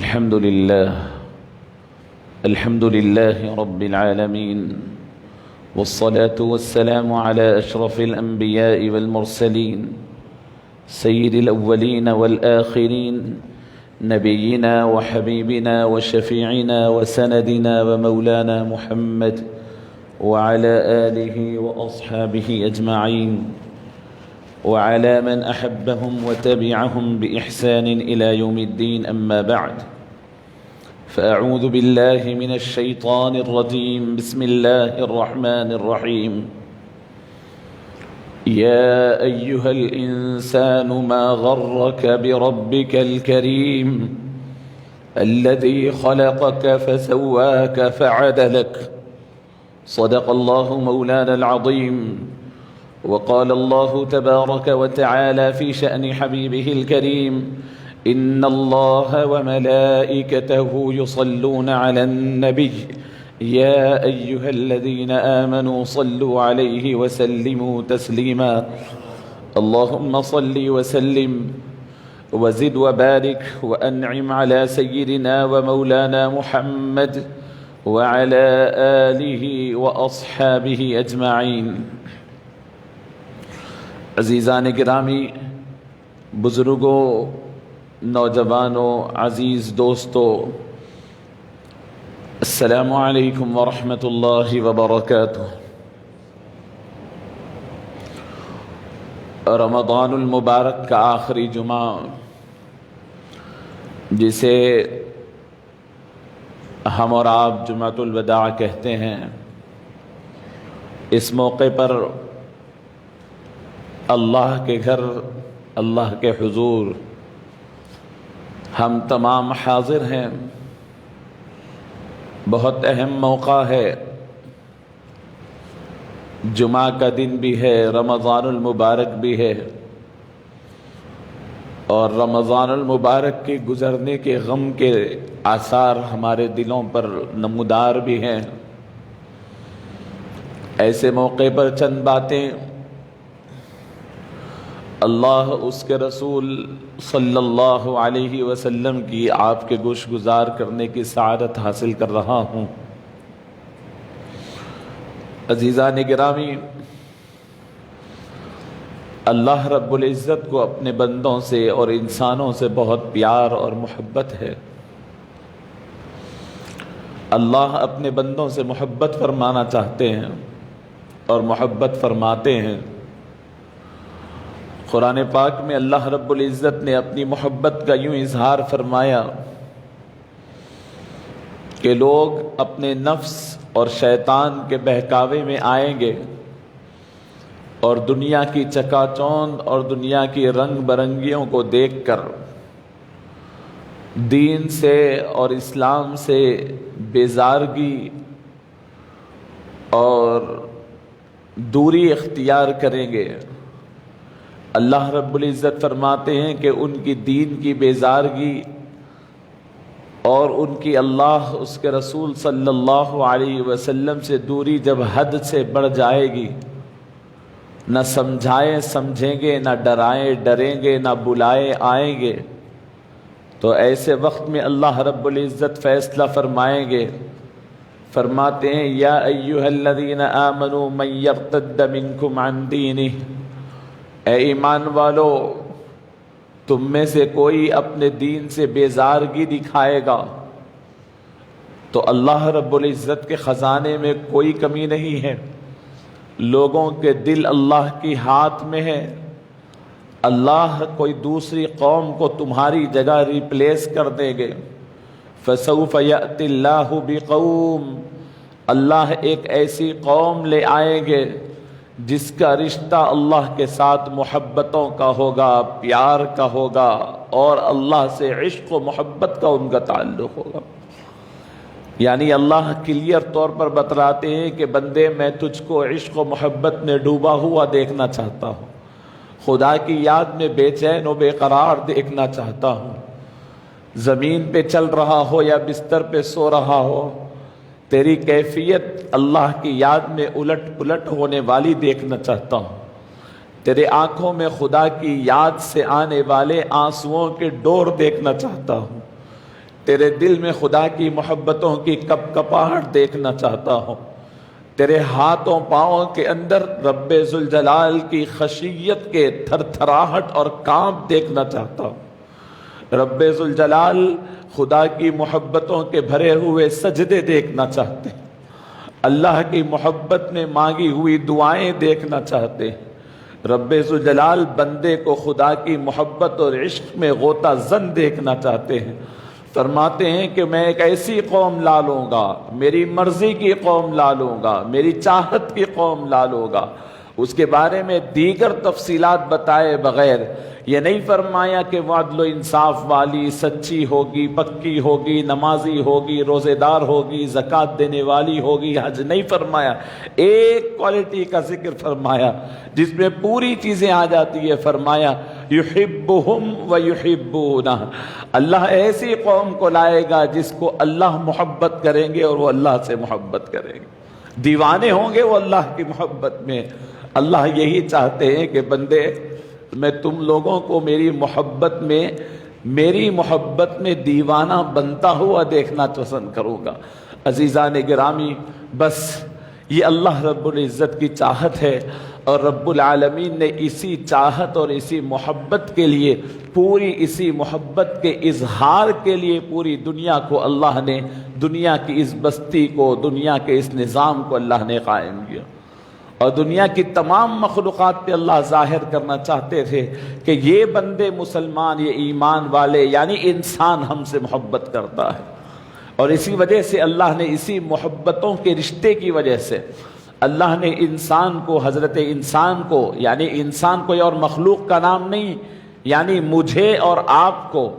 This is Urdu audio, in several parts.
الحمد لله رب العالمين، والصلاة والسلام على أشرف الأنبياء والمرسلين سيد الأولين والآخرين، نبينا وحبيبنا وشفيعنا وسندنا ومولانا محمد وعلى آله وأصحابه أجمعين، وعلى من أحبهم وتبعهم بإحسان إلى يوم الدين. أما بعد، فأعوذ بالله من الشيطان الرجيم. بسم الله الرحمن الرحيم. يا أيها الإنسان ما غرك بربك الكريم الذي خلقك فسواك فعدلك. صدق الله مولانا العظيم. وقال الله تبارك وتعالى في شأن حبيبه الكريم: إن الله وملائكته يصلون على النبي يا أيها الذين آمنوا صلوا عليه وسلموا تسليما. اللهم صل وسلم وزد وبارك وأنعم على سيدنا ومولانا محمد وعلى آله وأصحابه أجمعين. عزیزان گرامی، بزرگوں، نوجوانوں، عزیز دوستوں، السلام علیکم ورحمۃ اللہ وبرکاتہ. رمضان المبارک کا آخری جمعہ، جسے ہم اور آپ جمعۃ الوداع کہتے ہیں، اس موقع پر اللہ کے گھر، اللہ کے حضور ہم تمام حاضر ہیں. بہت اہم موقع ہے، جمعہ کا دن بھی ہے، رمضان المبارک بھی ہے، اور رمضان المبارک کے گزرنے کے غم کے آثار ہمارے دلوں پر نمودار بھی ہیں. ایسے موقع پر چند باتیں اللہ، اس کے رسول صلی اللہ علیہ وسلم کی آپ کے گوش گزار کرنے کی سعادت حاصل کر رہا ہوں. عزیزان گرامی، اللہ رب العزت کو اپنے بندوں سے اور انسانوں سے بہت پیار اور محبت ہے. اللہ اپنے بندوں سے محبت فرمانا چاہتے ہیں اور محبت فرماتے ہیں. قرآن پاک میں اللہ رب العزت نے اپنی محبت کا یوں اظہار فرمایا کہ لوگ اپنے نفس اور شیطان کے بہکاوے میں آئیں گے اور دنیا کی چکا چوند اور دنیا کی رنگ برنگیوں کو دیکھ کر دین سے اور اسلام سے بیزارگی اور دوری اختیار کریں گے. اللہ رب العزت فرماتے ہیں کہ ان کی دین کی بیزارگی اور ان کی اللہ، اس کے رسول صلی اللہ علیہ وسلم سے دوری جب حد سے بڑھ جائے گی، نہ سمجھائے سمجھیں گے، نہ ڈرائے ڈریں گے، نہ بلائے آئیں گے، تو ایسے وقت میں اللہ رب العزت فیصلہ فرمائیں گے. فرماتے ہیں: یا ایھا الذین آمنوا من یرتد منکم عن دینہ. اے ایمان والو، تم میں سے کوئی اپنے دین سے بیزارگی دکھائے گا تو اللہ رب العزت کے خزانے میں کوئی کمی نہیں ہے. لوگوں کے دل اللہ کی ہاتھ میں ہے. اللہ کوئی دوسری قوم کو تمہاری جگہ ریپلیس کر دیں گے. فسوف یأتی اللہ بقوم. اللہ ایک ایسی قوم لے آئیں گے جس کا رشتہ اللہ کے ساتھ محبتوں کا ہوگا، پیار کا ہوگا، اور اللہ سے عشق و محبت کا ان کا تعلق ہوگا. یعنی اللہ کلیئر طور پر بتلاتے ہیں کہ بندے، میں تجھ کو عشق و محبت میں ڈوبا ہوا دیکھنا چاہتا ہوں، خدا کی یاد میں بے چین و بے قرار دیکھنا چاہتا ہوں. زمین پہ چل رہا ہو یا بستر پہ سو رہا ہو، تیری کیفیت اللہ کی یاد میں الٹ پلٹ ہونے والی دیکھنا چاہتا ہوں. تیرے آنکھوں میں خدا کی یاد سے آنے والے آنسوؤں کے ڈور دیکھنا چاہتا ہوں. تیرے دل میں خدا کی محبتوں کی کپ کپاہٹ دیکھنا چاہتا ہوں، تیرے ہاتھوں پاؤں کے اندر رب ذوالجلال کی خشیت کے تھر تھراہٹ اور کانپ دیکھنا چاہتا ہوں۔ رب ذوالجلال خدا کی محبتوں کے بھرے ہوئے سجدے دیکھنا چاہتے ہیں، اللہ کی محبت میں مانگی ہوئی دعائیں دیکھنا چاہتے ہیں۔ رب ذوالجلال بندے کو خدا کی محبت اور عشق میں غوطہ زن دیکھنا چاہتے ہیں۔ فرماتے ہیں کہ میں ایک ایسی قوم لا لوں گا، میری مرضی کی قوم لا لوں گا، میری چاہت کی قوم لا لوں گا۔ اس کے بارے میں دیگر تفصیلات بتائے بغیر یہ نہیں فرمایا کہ وہ عدل و انصاف والی، سچی ہوگی، پکی ہوگی، نمازی ہوگی، روزے دار ہوگی، زکوٰۃ دینے والی ہوگی، حج نہیں فرمایا، ایک کوالٹی کا ذکر فرمایا جس میں پوری چیزیں آ جاتی ہے۔ فرمایا یحبہم ویحبونہ، اللہ ایسی قوم کو لائے گا جس کو اللہ محبت کریں گے اور وہ اللہ سے محبت کریں گے، دیوانے ہوں گے وہ اللہ کی محبت میں۔ اللہ یہی چاہتے ہیں کہ بندے میں تم لوگوں کو میری محبت میں دیوانہ بنتا ہوا دیکھنا پسند کروں گا۔ عزیزان گرامی، بس یہ اللہ رب العزت کی چاہت ہے، اور رب العالمین نے اسی چاہت اور اسی محبت کے لیے، پوری اسی محبت کے اظہار کے لیے پوری دنیا کو اللہ نے، دنیا کی اس بستی کو، دنیا کے اس نظام کو اللہ نے قائم کیا، اور دنیا کی تمام مخلوقات پہ اللہ ظاہر کرنا چاہتے تھے کہ یہ بندے مسلمان، یہ ایمان والے، یعنی انسان ہم سے محبت کرتا ہے۔ اور اسی وجہ سے اللہ نے اسی محبتوں کے رشتے کی وجہ سے اللہ نے انسان کو، حضرت انسان کو، یعنی انسان کوئی اور مخلوق کا نام نہیں، یعنی مجھے اور آپ کو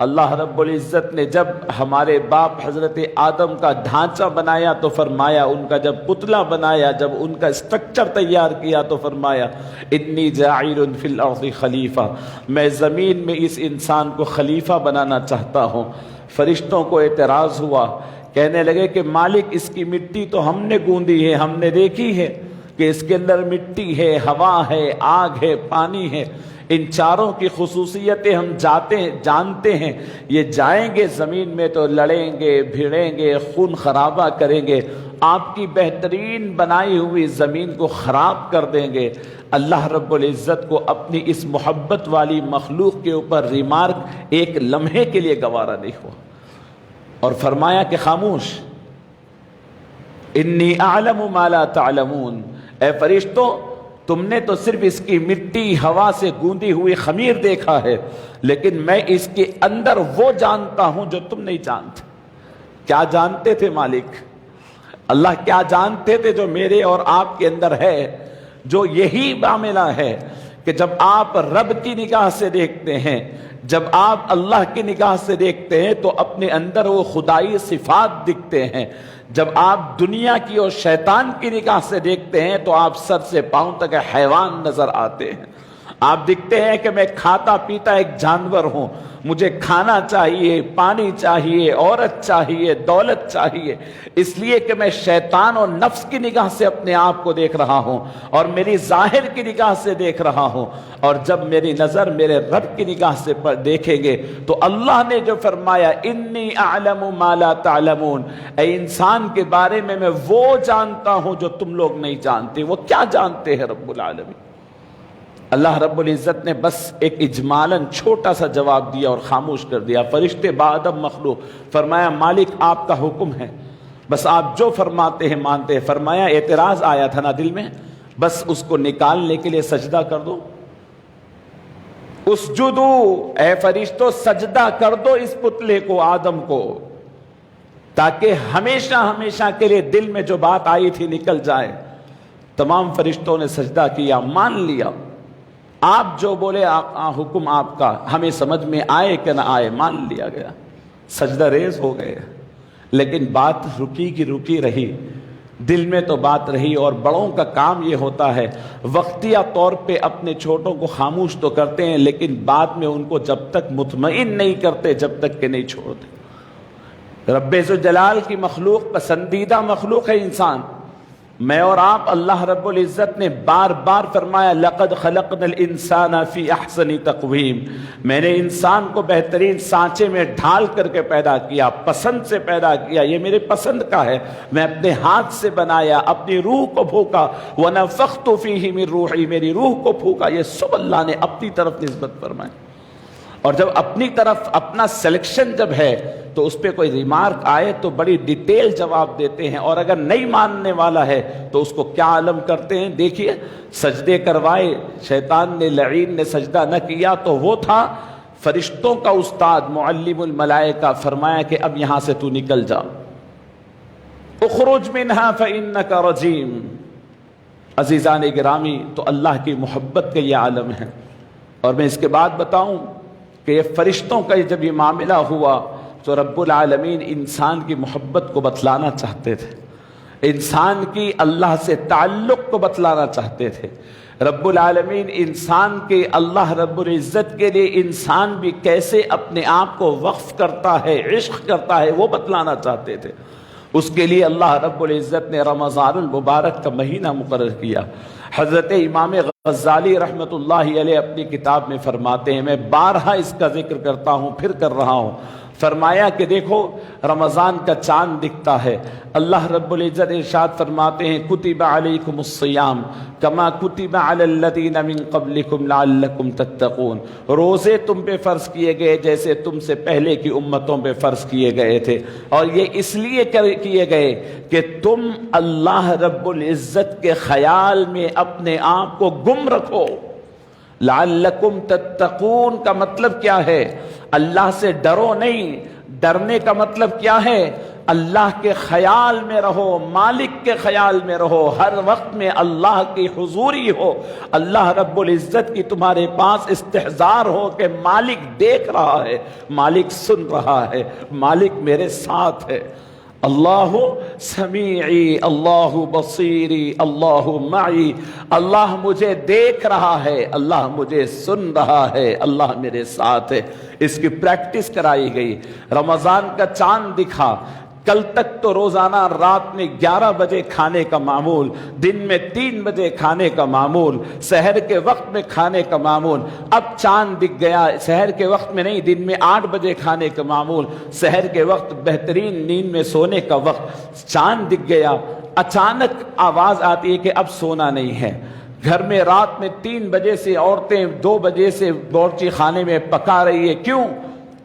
اللہ رب العزت نے جب ہمارے باپ حضرت آدم کا ڈھانچہ بنایا تو فرمایا، ان کا جب پتلا بنایا، جب ان کا اسٹرکچر تیار کیا تو فرمایا انی جاعل فی الارض خلیفہ، میں زمین میں اس انسان کو خلیفہ بنانا چاہتا ہوں۔ فرشتوں کو اعتراض ہوا، کہنے لگے کہ مالک اس کی مٹی تو ہم نے گوندی ہے، ہم نے دیکھی ہے کہ اس کے اندر مٹی ہے، ہوا ہے، آگ ہے، پانی ہے، ان چاروں کی خصوصیتیں ہم جانتے ہیں، یہ جائیں گے زمین میں تو لڑیں گے، بھیڑیں گے، خون خرابہ کریں گے، آپ کی بہترین بنائی ہوئی زمین کو خراب کر دیں گے۔ اللہ رب العزت کو اپنی اس محبت والی مخلوق کے اوپر ریمارک ایک لمحے کے لیے گوارا نہیں ہوا، اور فرمایا کہ خاموش، انی اعلم ما لا تعلمون، اے فرشتوں تم نے تو صرف اس کی مٹی، ہوا سے گوندی ہوئی خمیر دیکھا ہے، لیکن میں اس کے اندر وہ جانتا ہوں جو تم نہیں جانتے۔ کیا جانتے تھے مالک؟ اللہ کیا جانتے تھے جو میرے اور آپ کے اندر ہے؟ جو یہی معاملہ ہے کہ جب آپ رب کی نگاہ سے دیکھتے ہیں، جب آپ اللہ کی نگاہ سے دیکھتے ہیں تو اپنے اندر وہ خدائی صفات دکھتے ہیں۔ جب آپ دنیا کی اور شیطان کی نگاہ سے دیکھتے ہیں تو آپ سر سے پاؤں تک حیوان نظر آتے ہیں۔ آپ دکھتے ہیں کہ میں کھاتا پیتا ایک جانور ہوں، مجھے کھانا چاہیے، پانی چاہیے، عورت چاہیے، دولت چاہیے، اس لیے کہ میں شیطان اور نفس کی نگاہ سے اپنے آپ کو دیکھ رہا ہوں اور میری ظاہر کی نگاہ سے دیکھ رہا ہوں۔ اور جب میری نظر میرے رب کی نگاہ سے دیکھیں گے تو اللہ نے جو فرمایا انی اعلم ما لا تعلمون، اے انسان کے بارے میں وہ جانتا ہوں جو تم لوگ نہیں جانتے۔ وہ کیا جانتے ہیں رب العالمین؟ اللہ رب العزت نے بس ایک اجمالاً چھوٹا سا جواب دیا اور خاموش کر دیا۔ فرشتے بآدم مخلوق، فرمایا مالک آپ کا حکم ہے، بس آپ جو فرماتے ہیں مانتے ہیں۔ فرمایا اعتراض آیا تھا نا دل میں، بس اس کو نکالنے کے لیے سجدہ کر دو۔ اسجدو، اے فرشتوں سجدہ کر دو اس پتلے کو، آدم کو، تاکہ ہمیشہ ہمیشہ کے لیے دل میں جو بات آئی تھی نکل جائے۔ تمام فرشتوں نے سجدہ کیا، مان لیا، آپ جو بولے حکم آپ کا، ہمیں سمجھ میں آئے کہ نہ آئے، مان لیا گیا، سجدہ ریز ہو گئے۔ لیکن بات رکی کی رکی رہی، دل میں تو بات رہی۔ اور بڑوں کا کام یہ ہوتا ہے وقتیہ طور پہ اپنے چھوٹوں کو خاموش تو کرتے ہیں، لیکن بعد میں ان کو جب تک مطمئن نہیں کرتے جب تک کہ نہیں چھوڑتے۔ رب ذوالجلال کی مخلوق، پسندیدہ مخلوق ہے انسان، میں اور آپ اللہ رب العزت نے بار بار فرمایا لقد خلقنا الانسان فی احسن تقویم، میں نے انسان کو بہترین سانچے میں ڈھال کر کے پیدا کیا، پسند سے پیدا کیا، یہ میرے پسند کا ہے، میں اپنے ہاتھ سے بنایا، اپنی روح کو پھونکا، ونفخت فیہ من روحی، میری روح کو پھونکا، یہ سب اللہ نے اپنی طرف نسبت فرمائی۔ اور جب اپنی طرف اپنا سلیکشن جب ہے تو اس پہ کوئی ریمارک آئے تو بڑی ڈیٹیل جواب دیتے ہیں، اور اگر نہیں ماننے والا ہے تو اس کو کیا عالم کرتے ہیں۔ دیکھیے سجدے کروائے، شیطان نے لعین نے سجدہ نہ کیا تو وہ تھا فرشتوں کا استاد معلم الملائکہ، فرمایا کہ اب یہاں سے تو نکل جا، اخرج منہا فإنک رجیم۔ عزیزان گرامی، تو اللہ کی محبت کا یہ عالم ہے۔ اور میں اس کے بعد بتاؤں کہ یہ فرشتوں کا جب یہ معاملہ ہوا تو رب العالمین انسان کی محبت کو بتلانا چاہتے تھے، انسان کی اللہ سے تعلق کو بتلانا چاہتے تھے۔ رب العالمین انسان کے، اللہ رب العزت کے لیے انسان بھی کیسے اپنے آپ کو وقف کرتا ہے، عشق کرتا ہے، وہ بتلانا چاہتے تھے۔ اس کے لیے اللہ رب العزت نے رمضان المبارک کا مہینہ مقرر کیا۔ حضرت امام غزالی رحمۃ اللہ علیہ اپنی کتاب میں فرماتے ہیں، میں بارہا اس کا ذکر کرتا ہوں، پھر کر رہا ہوں، فرمایا کہ دیکھو رمضان کا چاند دکھتا ہے، اللہ رب العزت ارشاد فرماتے ہیں کتب علیکم الصیام کما کتب علی الذین من قبلکم لعلکم تتقون، روزے تم پہ فرض کیے گئے جیسے تم سے پہلے کی امتوں پہ فرض کیے گئے تھے، اور یہ اس لیے کیے گئے کہ تم اللہ رب العزت کے خیال میں اپنے آپ کو گم رکھو۔ لعلکم تتقون کا مطلب کیا ہے؟ اللہ سے ڈرو نہیں، ڈرنے کا مطلب کیا ہے؟ اللہ کے خیال میں رہو، مالک کے خیال میں رہو، ہر وقت میں اللہ کی حضوری ہو، اللہ رب العزت کی تمہارے پاس استحضار ہو کہ مالک دیکھ رہا ہے، مالک سن رہا ہے، مالک میرے ساتھ ہے۔ اللہ سمیعی، اللہ بصیری، اللہ معی، اللہ مجھے دیکھ رہا ہے، اللہ مجھے سن رہا ہے، اللہ میرے ساتھ ہے۔ اس کی پریکٹس کرائی گئی۔ رمضان کا چاند دکھا، کل تک تو روزانہ رات میں 11 بجے کھانے کا معمول، دن میں 3 بجے کھانے کا معمول، سحر کے وقت میں کھانے کا معمول، اب چاند دکھ گیا، سحر کے وقت میں نہیں، دن میں 8 بجے کھانے کا معمول، سحر کے وقت بہترین نیند میں سونے کا وقت، چاند دکھ گیا۔ اچانک آواز آتی ہے کہ اب سونا نہیں ہے۔ گھر میں رات میں 3 بجے سے عورتیں 2 بجے سے باورچی خانے میں پکا رہی ہے، کیوں؟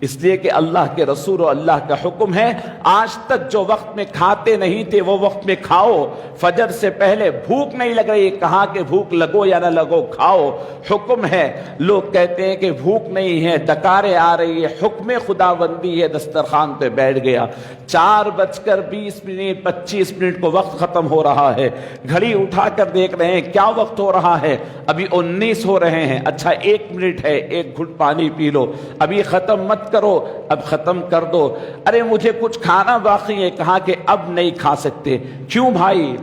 اس لیے کہ اللہ کے رسول و اللہ کا حکم ہے آج تک جو وقت میں کھاتے نہیں تھے وہ وقت میں کھاؤ، فجر سے پہلے بھوک نہیں لگ رہی، کہا کہ بھوک لگو یا نہ لگو کھاؤ، حکم ہے۔ لوگ کہتے ہیں کہ بھوک نہیں ہے، ڈکاریں آ رہی ہے، حکم خداوندی ہے، دسترخوان پہ بیٹھ گیا، 4:20 25 کو وقت ختم ہو رہا ہے، گھڑی اٹھا کر دیکھ رہے ہیں کیا وقت ہو رہا ہے، ابھی 19 ہو رہے ہیں، اچھا 1 منٹ ہے، 1 گھٹ پانی پی لو، ابھی ختم مت کرو، اب ختم کر دو، ارے مجھے کچھ کھانا باقی ہے، کہا کہ اب نہیں کھا سکتے، کیوں بھائی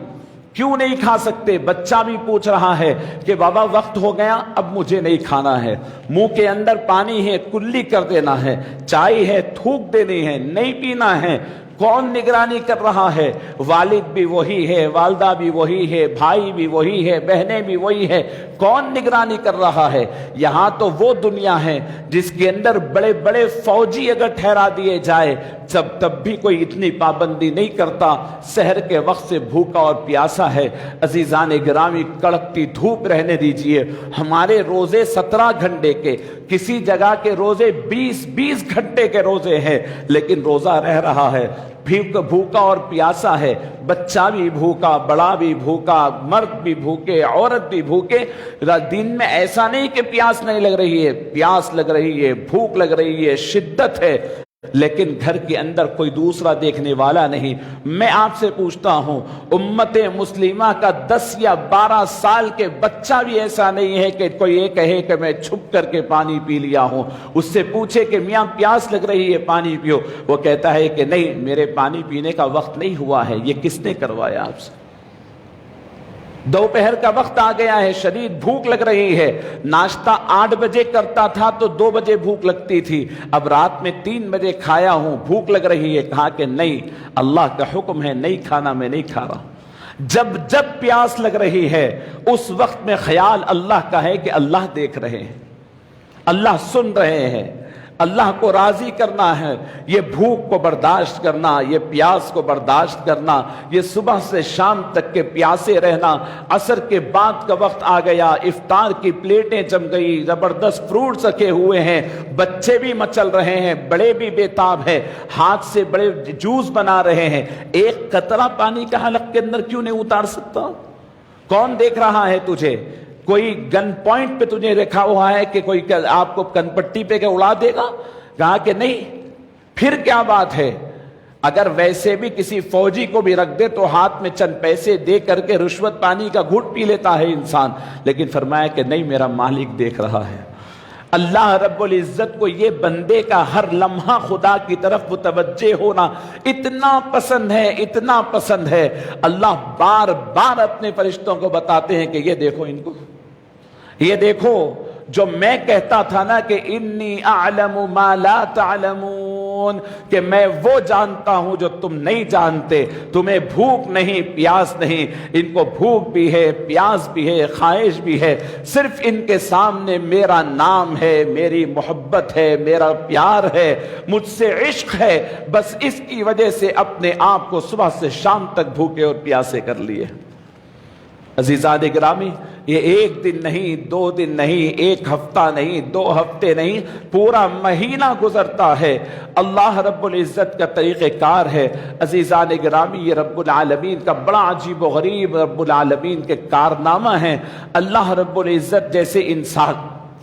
کیوں نہیں کھا سکتے؟ بچہ بھی پوچھ رہا ہے کہ بابا وقت ہو گیا اب مجھے نہیں کھانا ہے، منہ کے اندر پانی ہے کلی کر دینا ہے، چائے ہے تھوک دینی ہے، نہیں پینا ہے، کون نگرانی کر رہا ہے؟ والد بھی وہی ہے، والدہ بھی وہی ہے، بھائی بھی وہی ہے، بہنیں بھی وہی ہے، کون نگرانی کر رہا ہے؟ یہاں تو وہ دنیا ہے جس کے اندر بڑے بڑے فوجی اگر ٹھہرا دیے جائے تب بھی کوئی اتنی پابندی نہیں کرتا، سحر کے وقت سے بھوکا اور پیاسا ہے۔ عزیزان گرامی، کڑکتی دھوپ رہنے دیجئے، ہمارے روزے 17 گھنٹے کے، کسی جگہ کے روزے 20 گھنٹے کے روزے ہیں، لیکن روزہ رہ رہا ہے، بھوکا اور پیاسا ہے، بچہ بھی بھوکا، بڑا بھی بھوکا، مرد بھی بھوکے، عورت بھی بھوکے۔ دن میں ایسا نہیں کہ پیاس نہیں لگ رہی ہے، پیاس لگ رہی ہے، بھوک لگ رہی ہے، شدت ہے، لیکن گھر کے اندر کوئی دوسرا دیکھنے والا نہیں۔ میں آپ سے پوچھتا ہوں، امت مسلمہ کا 10 یا 12 سال کے بچہ بھی ایسا نہیں ہے کہ کوئی یہ کہے کہ میں چھپ کر کے پانی پی لیا ہوں، اس سے پوچھے کہ میاں پیاس لگ رہی ہے پانی پیو، وہ کہتا ہے کہ نہیں میرے پانی پینے کا وقت نہیں ہوا ہے۔ یہ کس نے کروایا آپ سے؟ دوپہر کا وقت آ گیا ہے، شدید بھوک لگ رہی ہے، ناشتہ 8 بجے کرتا تھا تو 2 بجے بھوک لگتی تھی، اب رات میں 3 بجے کھایا ہوں، بھوک لگ رہی ہے، کہا کہ نہیں اللہ کا حکم ہے نہیں کھانا، میں نہیں کھا رہا۔ جب جب پیاس لگ رہی ہے اس وقت میں خیال اللہ کا ہے کہ اللہ دیکھ رہے ہیں، اللہ سن رہے ہیں، اللہ کو راضی کرنا ہے۔ یہ بھوک کو برداشت کرنا، یہ پیاس کو برداشت کرنا، یہ صبح سے شام تک کے پیاسے رہنا، عصر کے بعد کا وقت آ گیا، افطار کی پلیٹیں جم گئی، زبردست فروٹس رکھے ہوئے ہیں، بچے بھی مچل رہے ہیں، بڑے بھی بےتاب ہیں، ہاتھ سے بڑے جوس بنا رہے ہیں، ایک قطرہ پانی کا حلق کے اندر کیوں نہیں اتار سکتا؟ کون دیکھ رہا ہے تجھے؟ کوئی گن پوائنٹ پہ تجھے رکھا ہوا ہے کہ کوئی آپ کو کن پٹی پہ اڑا دے گا؟ کہا کہ نہیں۔ پھر کیا بات ہے؟ اگر ویسے بھی کسی فوجی کو بھی رکھ دے تو ہاتھ میں چند پیسے دے کر کے رشوت پانی کا گھٹ پی لیتا ہے انسان، لیکن فرمایا کہ نہیں، میرا مالک دیکھ رہا ہے۔ اللہ رب العزت کو یہ بندے کا ہر لمحہ خدا کی طرف متوجہ ہونا اتنا پسند ہے، اتنا پسند ہے، اللہ بار بار اپنے فرشتوں کو بتاتے ہیں کہ یہ دیکھو ان کو، یہ دیکھو جو میں کہتا تھا نا کہ انی اعلم ما لا تعلمون، کہ میں وہ جانتا ہوں جو تم نہیں جانتے، تمہیں بھوک نہیں، پیاس نہیں، ان کو بھوک بھی ہے، پیاس بھی ہے، خواہش بھی ہے، صرف ان کے سامنے میرا نام ہے، میری محبت ہے، میرا پیار ہے، مجھ سے عشق ہے، بس اس کی وجہ سے اپنے آپ کو صبح سے شام تک بھوکے اور پیاسے کر لیے۔ عزیزان گرامی، یہ ایک دن نہیں، 2 دن نہیں، 1 ہفتہ نہیں، 2 ہفتے نہیں، پورا مہینہ گزرتا ہے۔ اللہ رب العزت کا طریقہ کار ہے۔ عزیزان گرامی، یہ رب العالمین کا بڑا عجیب و غریب رب العالمین کے کارنامہ ہیں۔ اللہ رب العزت جیسے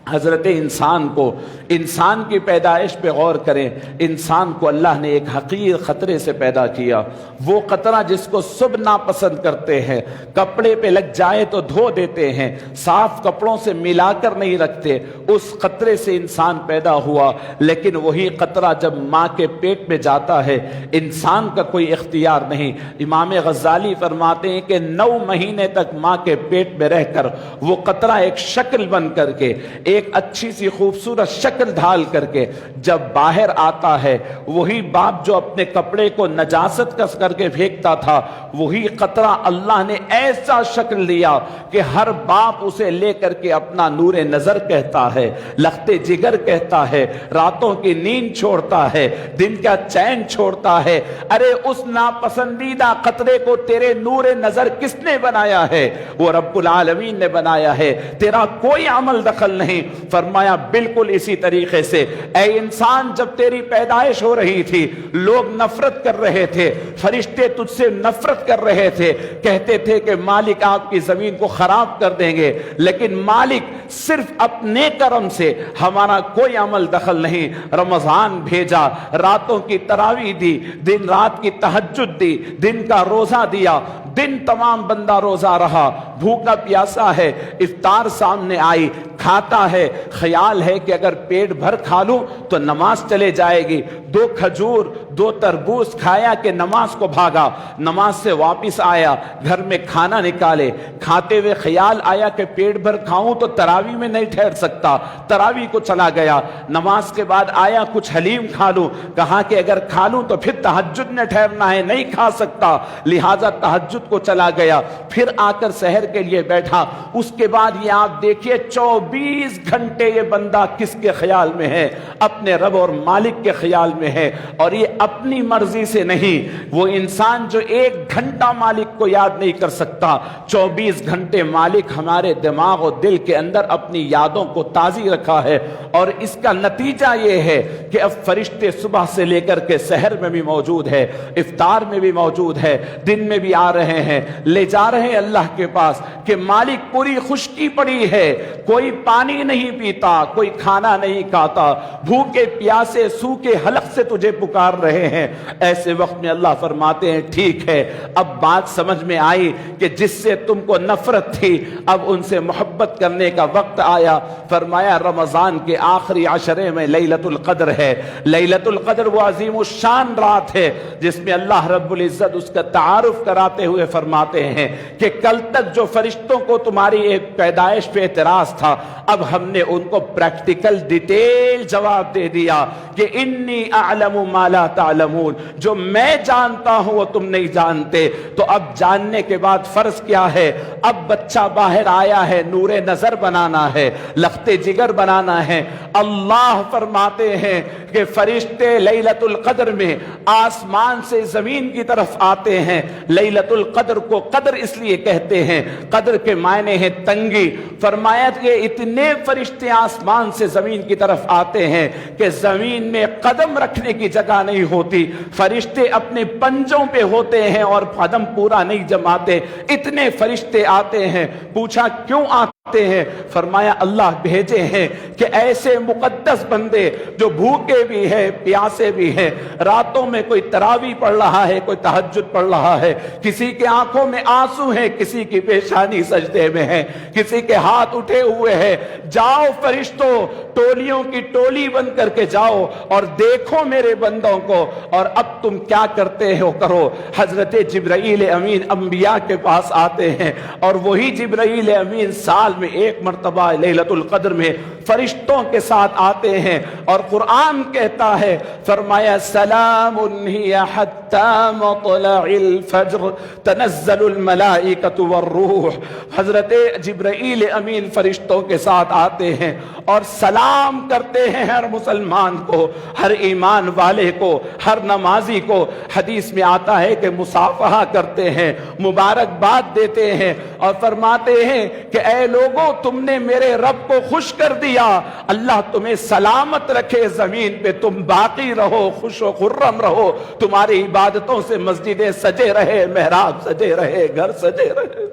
حضرت انسان کو، انسان کی پیدائش پہ غور کریں، انسان کو اللہ نے ایک حقیر قطرے سے پیدا کیا، وہ قطرہ جس کو سب ناپسند کرتے ہیں، کپڑے پہ لگ جائے تو دھو دیتے ہیں، صاف کپڑوں سے ملا کر نہیں رکھتے، اس قطرے سے انسان پیدا ہوا، لیکن وہی قطرہ جب ماں کے پیٹ میں جاتا ہے انسان کا کوئی اختیار نہیں۔ امام غزالی فرماتے ہیں کہ 9 مہینے تک ماں کے پیٹ میں رہ کر وہ قطرہ ایک شکل بن کر کے، ایک اچھی سی خوبصورت شکل ڈھال کر کے جب باہر آتا ہے، وہی باپ جو اپنے کپڑے کو نجاست کس کر کے پھینکتا تھا، وہی قطرہ اللہ نے ایسا شکل دیا کہ ہر باپ اسے لے کر کے اپنا نور نظر کہتا ہے، لخت جگر کہتا ہے، راتوں کی نیند چھوڑتا ہے، دن کا چین چھوڑتا ہے۔ ارے اس ناپسندیدہ قطرے کو تیرے نور نظر کس نے بنایا ہے؟ وہ رب العالمین نے بنایا ہے، تیرا کوئی عمل دخل نہیں۔ فرمایا بالکل اسی طریقے سے اے انسان، جب تیری پیدائش ہو رہی تھی لوگ نفرت کر رہے تھے، فرشتے تجھ سے نفرت کر رہے تھے، کہتے تھے کہ مالک آپ کی زمین کو خراب کر دیں گے، لیکن مالک صرف اپنے کرم سے، ہمارا کوئی عمل دخل نہیں، رمضان بھیجا، راتوں کی تراویح دی، دن رات کی تہجد دی، دن کا روزہ دیا، دن تمام بندہ روزہ رہا، بھوکا پیاسا ہے، افطار سامنے آئی، کھاتا ہے، خیال ہے کہ اگر پیٹ بھر کھا لوں تو نماز چلے جائے گی، 2 کھجور 2 تربوز کھایا کہ نماز کو بھاگا، نماز سے واپس آیا، گھر میں کھانا نکالے، کھاتے ہوئے خیال آیا کہ پیٹ بھر کھاؤں تو تراویح میں نہیں ٹھہر سکتا، تراویح کو چلا گیا، نماز کے بعد آیا کچھ حلیم کھا لوں، کہا کہ اگر کھا لوں تو پھر تہجد میں ٹھہرنا ہے، نہیں کھا سکتا، لہٰذا تہجد کو چلا گیا، پھر آ کر سحر کے لیے بیٹھا۔ اس کے بعد یہ آپ دیکھیے 24 گھنٹے یہ بندہ کس کے خیال میں ہے؟ اپنے رب اور مالک کے خیال میں ہے، اور یہ اپنی مرضی سے نہیں۔ وہ انسان جو 1 گھنٹہ مالک کو یاد نہیں کر سکتا، 24 گھنٹے مالک ہمارے دماغ اور دل کے اندر اپنی یادوں کو تازی رکھا ہے، اور اس کا نتیجہ یہ ہے کہ اب فرشتے صبح سے لے کر کے سحر میں بھی موجود ہے، افطار میں بھی موجود ہے، دن میں بھی آ رہے ہیں، لے جا رہے ہیں اللہ کے پاس کہ مالک پوری خشکی پڑی ہے، کوئی پانی نہیں پیتا، کوئی کھانا نہیں کھاتا، بھوکے پیاسے سوکھے حلق سے تجھے پکار رہے ہیں۔ ایسے وقت میں اللہ فرماتے ہیں ٹھیک ہے، اب بات سمجھ میں آئی کہ جس سے تم کو نفرت تھی اب ان سے محبت کرنے کا وقت آیا۔ فرمایا رمضان کے آخری عشرے میں لیلۃ القدر ہے، لیلۃ القدر وہ عظیم الشان رات ہے جس میں اللہ رب العزت اس کا تعارف کراتے ہوئے فرماتے ہیں کہ کل تک جو فرشتوں کو تمہاری ایک پیدائش پہ اعتراض تھا، اب ہم نے ان کو پریکٹیکل ڈیٹیل جواب دے دیا کہ انی اعلم ما لا تعلمون، جو میں جانتا ہوں وہ تم نہیں جانتے۔ تو اب جاننے کے بعد فرض کیا ہے؟ اب بچہ باہر آیا ہے، نور نظر بنانا ہے، لخت جگر بنانا ہے۔ اللہ فرماتے ہیں کہ فرشتے لیلۃ القدر میں آسمان سے زمین کی طرف آتے ہیں۔ لیلۃ القدر کو قدر اس لیے کہتے ہیں، قدر کے معنی ہے تنگی۔ فرمایا کہ اتنے فرشتے آسمان سے زمین کی طرف آتے ہیں کہ زمین میں قدم رکھنے کی جگہ نہیں ہوتی، فرشتے اپنے پنجوں پہ ہوتے ہیں اور قدم پورا نہیں جماتے، اتنے فرشتے آتے ہیں۔ پوچھا کیوں آتے ہیں؟ فرمایا اللہ بھیجے ہیں کہ ایسے مقدس بندے جو بھوکے بھی ہیں پیاسے بھی ہیں، راتوں میں کوئی تراویح پڑھ رہا ہے، کوئی تہجد پڑھ رہا ہے، کسی کے آنکھوں میں آنسو ہیں، کسی کی پیشانی سجدے میں ہے، کسی کے ہاتھ اٹھے ہوئے ہیں، جاؤ فرشتوں ٹولیوں کی ٹولی بن کر کے جاؤ اور دیکھو میرے بندوں کو، اور اب تم کیا کرتے ہو کرو۔ حضرت جبرائیل امین انبیاء کے پاس آتے ہیں اور وہی جبرائیل امین سال میں ایک مرتبہ لیلۃ القدر میں فرشتوں کے ساتھ آتے ہیں، اور قرآن کہتا ہے، فرمایا سلام ہی حتی مطلع الفجر تنزل الملائکۃ والروح۔ حضرت جبرائیل امین فرشتوں کے ساتھ آتے ہیں اور سلام کرتے ہیں ہر مسلمان کو، ہر ایمان والے کو، ہر نمازی کو۔ حدیث میں آتا ہے کہ مصافحہ کرتے ہیں، مبارکباد دیتے ہیں اور فرماتے ہیں کہ اے لوگوں تم نے میرے رب کو خوش کر دیا، اللہ تمہیں سلامت رکھے، زمین پہ تم باقی رہو، خوش و خرم رہو، تمہاری عبادتوں سے مسجدیں سجے رہے، محراب سجے رہے، گھر سجے رہے۔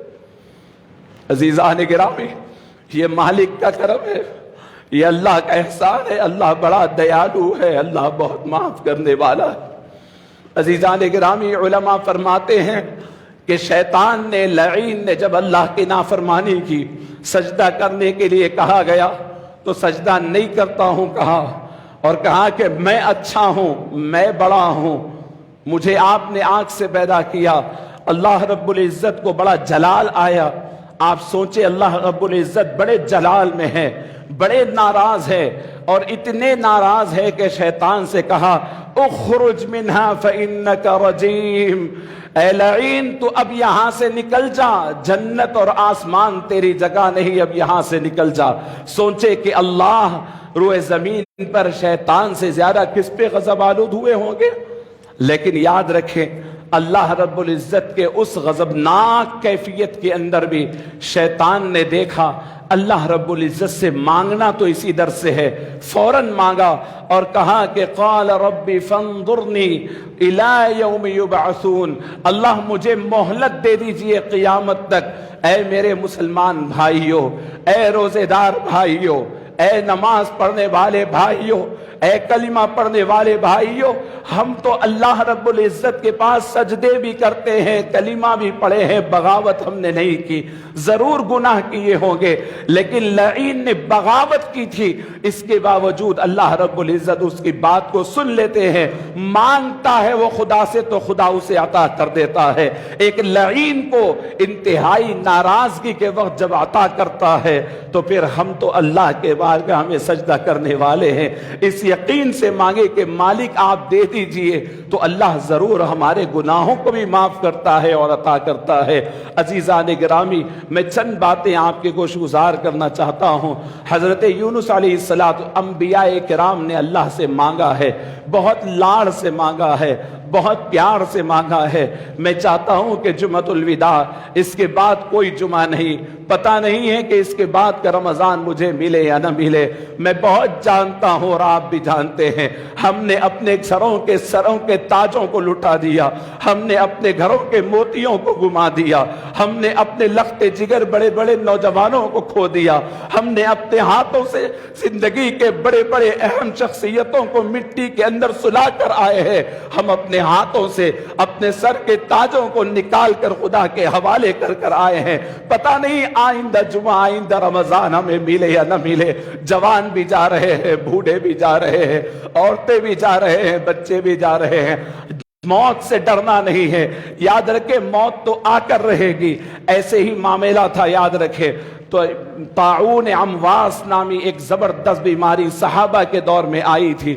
عزیزان گرامی، یہ مالک کا کرم ہے، یہ اللہ کا احسان ہے، اللہ بڑا دیالو ہے، اللہ بہت معاف کرنے والا ہے۔ عزیزان گرامی، علماء فرماتے ہیں کہ شیطان نے، لعین نے جب اللہ کی نافرمانی کی، سجدہ کرنے کے لیے کہا گیا تو سجدہ نہیں کرتا ہوں کہا، اور کہا کہ میں اچھا ہوں، میں بڑا ہوں، مجھے آپ نے آنکھ سے پیدا کیا۔ اللہ رب العزت کو بڑا جلال آیا۔ آپ سوچے اللہ رب العزت بڑے جلال میں ہے، بڑے ناراض ہے، اور اتنے ناراض ہے کہ شیطان سے کہا اخرج منہا فإنک رجیم، اے لعین تو اب یہاں سے نکل جا، جنت اور آسمان تیری جگہ نہیں، اب یہاں سے نکل جا۔ سوچے کہ اللہ روئے زمین پر شیطان سے زیادہ کس پہ غضب آلود ہوئے ہوں گے، لیکن یاد رکھیں اللہ رب العزت کے اس غضبناک کیفیت کے اندر بھی شیطان نے دیکھا اللہ رب العزت سے مانگنا تو اسی در سے ہے، فوراً مانگا اور کہا کہ قال رب فانظرنی الی یوم یبعثون، اللہ مجھے مہلت دے دیجئے قیامت تک۔ اے میرے مسلمان بھائیوں، اے روزے دار بھائیوں، اے نماز پڑھنے والے بھائیوں، اے کلمہ پڑھنے والے بھائیوں، ہم تو اللہ رب العزت کے پاس سجدے بھی کرتے ہیں، کلمہ بھی پڑھے ہیں، بغاوت ہم نے نہیں کی، ضرور گناہ کیے ہوں گے، لیکن لعین نے بغاوت کی تھی، اس کے باوجود اللہ رب العزت اس کی بات کو سن لیتے ہیں، مانگتا ہے وہ خدا سے تو خدا اسے عطا کر دیتا ہے۔ ایک لعین کو انتہائی ناراضگی کے وقت جب عطا کرتا ہے تو پھر ہم تو اللہ کے بارگاہ میں سجدہ کرنے والے ہیں، اس یقین سے مانگے کہ مالک آپ دے دیجئے تو اللہ ضرور ہمارے گناہوں کو بھی معاف کرتا ہے اور عطا کرتا ہے۔ عزیزان گرامی، میں چند باتیں آپ کے گوش گزار کرنا چاہتا ہوں۔ حضرت یونس علیہ السلام، انبیاء کرام نے اللہ سے مانگا ہے، بہت لاڑ سے مانگا ہے، بہت پیار سے مانگا ہے۔ میں چاہتا ہوں کہ جمعۃ الوداع، اس کے بعد کوئی جمعہ نہیں، پتہ نہیں ہے کہ اس کے بعد کا رمضان مجھے ملے یا نہ ملے۔ میں بہت جانتا ہوں اور آپ بھی جانتے ہیں، ہم نے اپنے سروں کے تاجوں کو لٹا دیا، ہم نے اپنے گھروں کے موتیوں کو گما دیا، ہم نے اپنے لخت جگر بڑے بڑے نوجوانوں کو کھو دیا، ہم نے اپنے ہاتھوں سے زندگی کے بڑے بڑے اہم شخصیتوں کو مٹی کے اندر سلا کر آئے ہیں، ہم اپنے ہاتھوں سے اپنے سر کے تاجوں کو نکال کر خدا کے حوالے کر آئے ہیں۔ پتہ نہیں آئندہ جمعہ، آئندہ رمضان ہمیں ملے یا نہ ملے۔ جوان بھی جا رہے ہیں، بوڑھے بھی جا رہے ہیں، عورتیں بھی جا رہے ہیں، بچے بھی جا رہے ہیں۔ موت سے ڈرنا نہیں ہے، یاد رکھے موت تو آ کر رہے گی۔ ایسے ہی معاملہ تھا، یاد رکھے تو طاعون امواس نامی ایک زبردست بیماری صحابہ کے دور میں آئی تھی۔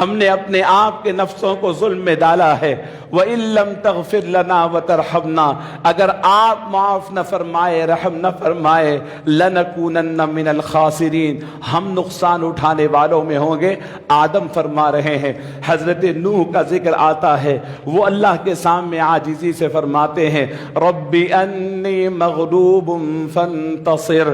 ہم نے اپنے آپ کے نفسوں کو ظلم میں ڈالا ہے. وَإِن لَّمْ تَغْفِرْ لَنَا وَتَرْحَمْنَا، اگر آپ معاف نہ فرمائے، رحم نہ فرمائے، لَنَكُونَنَّ مِنَ الْخَاسِرِينَ، ہم نقصان اٹھانے والوں میں ہوں گے. آدم فرما رہے ہیں، حضرت نوح کا ذکر آتا ہے، وہ اللہ کے سامنے عاجزی سے فرماتے ہیں رب انی مغلوب فانتصر،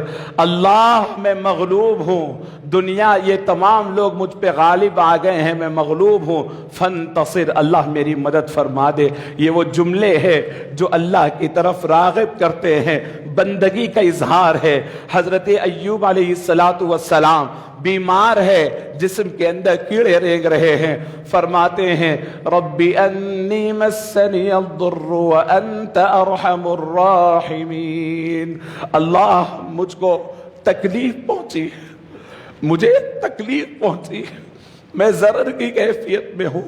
اللہ میں مغلوب ہوں، دنیا یہ تمام لوگ مجھ پہ غالب آ گئے ہیں، میں مغلوب ہوں، فانتصر، اللہ میری مدد فرما دے. یہ وہ جملے ہیں جو اللہ کی طرف راغب کرتے ہیں، بندگی کا اظہار ہے. حضرت ایوب علیہ السلام بیمار ہے، جسم کے اندر کیڑے رینگ رہے ہیں، فرماتے ہیں رب انی مسنی الضر وانت ارحم الراحمین، اللہ مجھ کو تکلیف پہنچی، مجھے تکلیف پہنچی، میں ضرر کی کیفیت میں ہوں،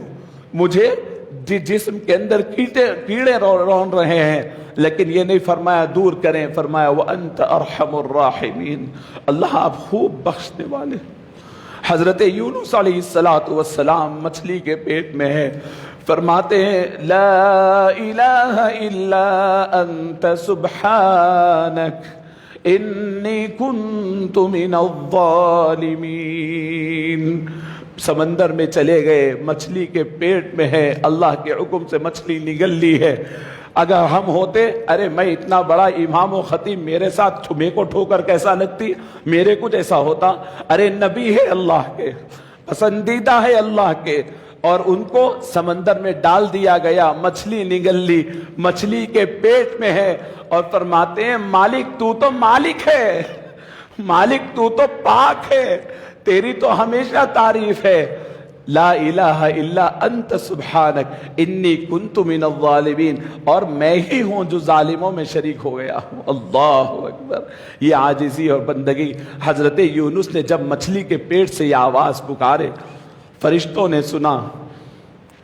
مجھے جسم کے اندر کیڑے رون رہے ہیں، لیکن یہ نہیں فرمایا دور کریں، فرمایا وَأَنْتَ أَرْحَمُ الرَّاحِمِينَ، اللہ آپ خوب بخشنے والے. حضرت یونس علیہ السلام مچھلی کے پیٹ میں ہے، فرماتے ہیں لا الہ الا انت سبحانک انی کنت من الظالمین. سمندر میں چلے گئے، مچھلی کے پیٹ میں ہے، اللہ کے حکم سے مچھلی نگل لی ہے. اگر ہم ہوتے، ارے میں اتنا بڑا امام و خطیب، میرے ساتھ میرے کو ٹھوکر کیسا لگتی، میرے کچھ ایسا ہوتا، ارے نبی ہے اللہ کے، پسندیدہ ہے اللہ کے، اور ان کو سمندر میں ڈال دیا گیا، مچھلی نگل لی، مچھلی کے پیٹ میں ہے، اور فرماتے ہیں مالک تو مالک ہے، مالک تو پاک ہے، تیری تو ہمیشہ تعریف ہے. لا الہ الا انت سبحانک انی کنت من الظالمین، اور میں ہی ہوں جو ظالموں میں شریک ہو گیا ہوں. اللہ اکبر. یہ عاجزی اور بندگی. حضرت یونس نے جب مچھلی کے پیٹ سے یہ آواز پکارے، فرشتوں نے سنا،